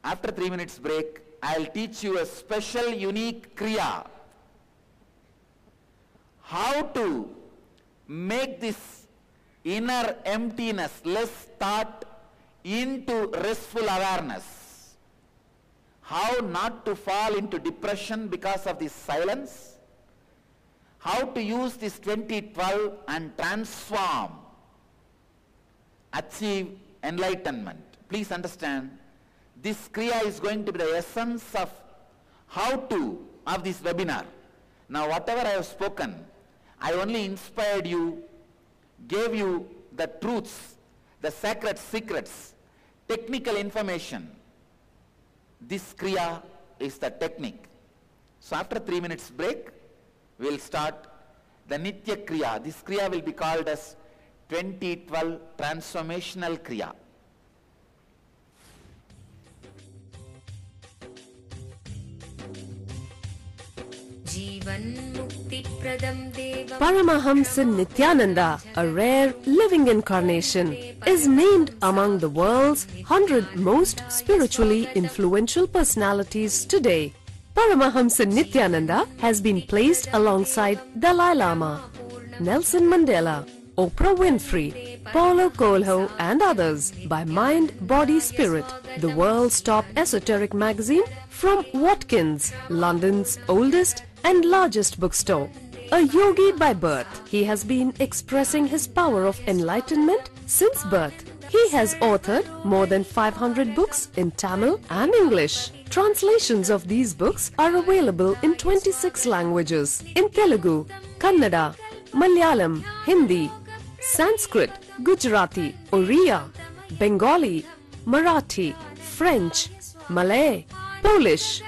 After 3 minutes break, I'll teach you a special unique kriya. How to make this inner emptiness, less thought, into restful awareness. How not to fall into depression because of this silence. How to use this 2012 and transform achieve enlightenment. Please understand, this Kriya is going to be the essence of how to of this webinar. Now whatever I have spoken, I only inspired you, gave you the truths, the sacred secrets, technical information. This Kriya is the technique. So after 3 minutes break, we will start the Nitya Kriya. This Kriya will be called as 2012 Transformational Kriya. Paramahamsa Nityananda, a rare living incarnation, is named among the world's 100 most spiritually influential personalities today. Paramahamsa Nityananda has been placed alongside Dalai Lama, Nelson Mandela, Oprah Winfrey, Paulo Coelho and others by Mind, Body, Spirit, the world's top esoteric magazine from Watkins, London's oldest and largest bookstore. A yogi by birth, he has been expressing his power of enlightenment since birth. He has authored more than 500 books in Tamil and English. Translations of these books are available in 26 languages in Telugu, Kannada, Malayalam, Hindi, Sanskrit, Gujarati, Oriya, Bengali, Marathi, French, Malay, Polish,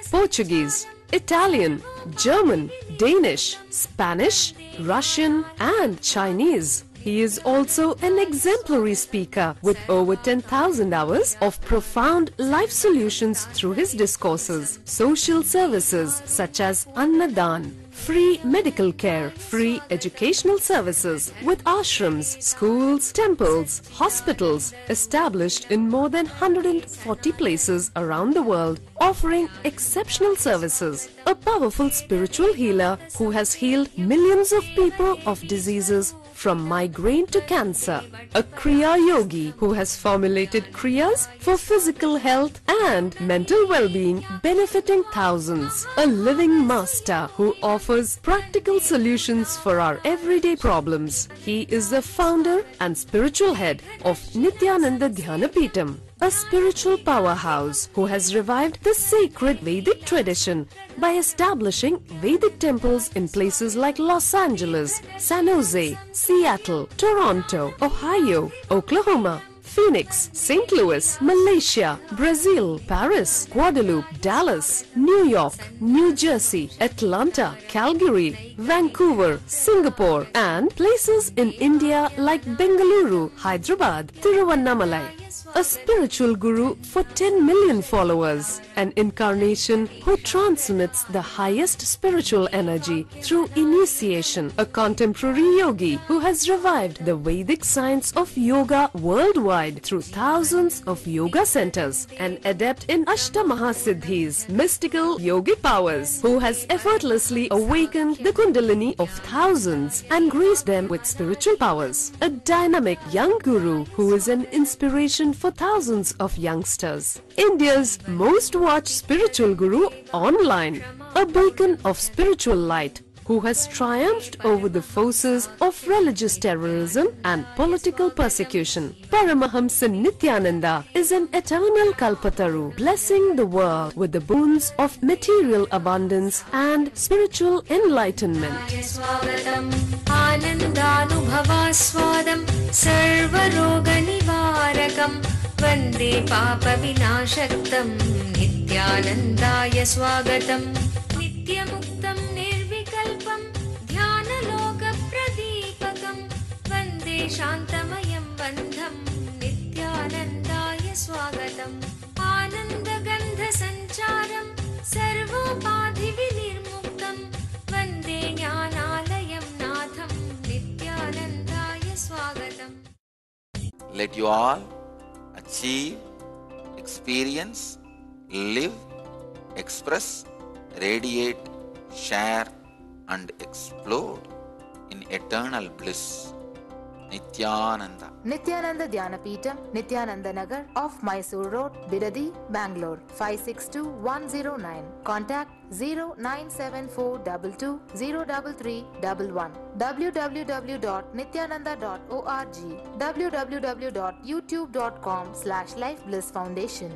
Portuguese, Italian, German, Danish, Spanish, Russian and Chinese. He is also an exemplary speaker with over 10,000 hours of profound life solutions through his discourses. Social services such as Annadan, free medical care, free educational services with ashrams, schools, temples, hospitals established in more than 140 places around the world, offering exceptional services. A powerful spiritual healer who has healed millions of people of diseases from migraine to cancer. A Kriya Yogi who has formulated Kriyas for physical health and mental well-being benefiting thousands. A living master who offers practical solutions for our everyday problems. He is the founder and spiritual head of Nityananda Dhyanapitham, a spiritual powerhouse who has revived the sacred Vedic tradition by establishing Vedic temples in places like Los Angeles, San Jose, Seattle, Toronto, Ohio, Oklahoma, Phoenix, St. Louis, Malaysia, Brazil, Paris, Guadeloupe, Dallas, New York, New Jersey, Atlanta, Calgary, Vancouver, Singapore, and places in India like Bengaluru, Hyderabad, Tiruvannamalai. A spiritual guru for 10 million followers, an incarnation who transmits the highest spiritual energy through initiation, a contemporary yogi who has revived the Vedic science of yoga worldwide through thousands of yoga centers, an adept in Ashtamahasiddhis, mystical yogic powers, who has effortlessly awakened the Kundalini of thousands and graced them with spiritual powers, a dynamic young guru who is an inspiration for thousands of youngsters, India's most watched spiritual guru online, a beacon of spiritual light who has triumphed over the forces of religious terrorism and political persecution. Paramahamsa Nityananda is an eternal Kalpataru, blessing the world with the boons of material abundance and spiritual enlightenment. वन्दे पापविनाशक्तं नित्यानन्दाय स्वागतं नित्यमुक्तं निर्विकल्पं ध्यानलोकप्रदीपकं वन्दे शान्तमयं बन्धं नित्यानन्दाय स्वागतम् आनन्दगन्धसञ्चारं सर्वोपाधिविनिर्मुक्तं वन्दे ज्ञानालयं नाथं नित्यानन्दाय स्वागतम्. Let you all achieve, experience, live, express, radiate, share and explode in eternal bliss. Nityananda. Nityananda Dhyanapitham, Nityananda Nagar off Mysore Road, Bidadi, Bangalore 562109. Contact 09742203311. www.nityananda.org. www.youtube.com/Life Bliss Foundation.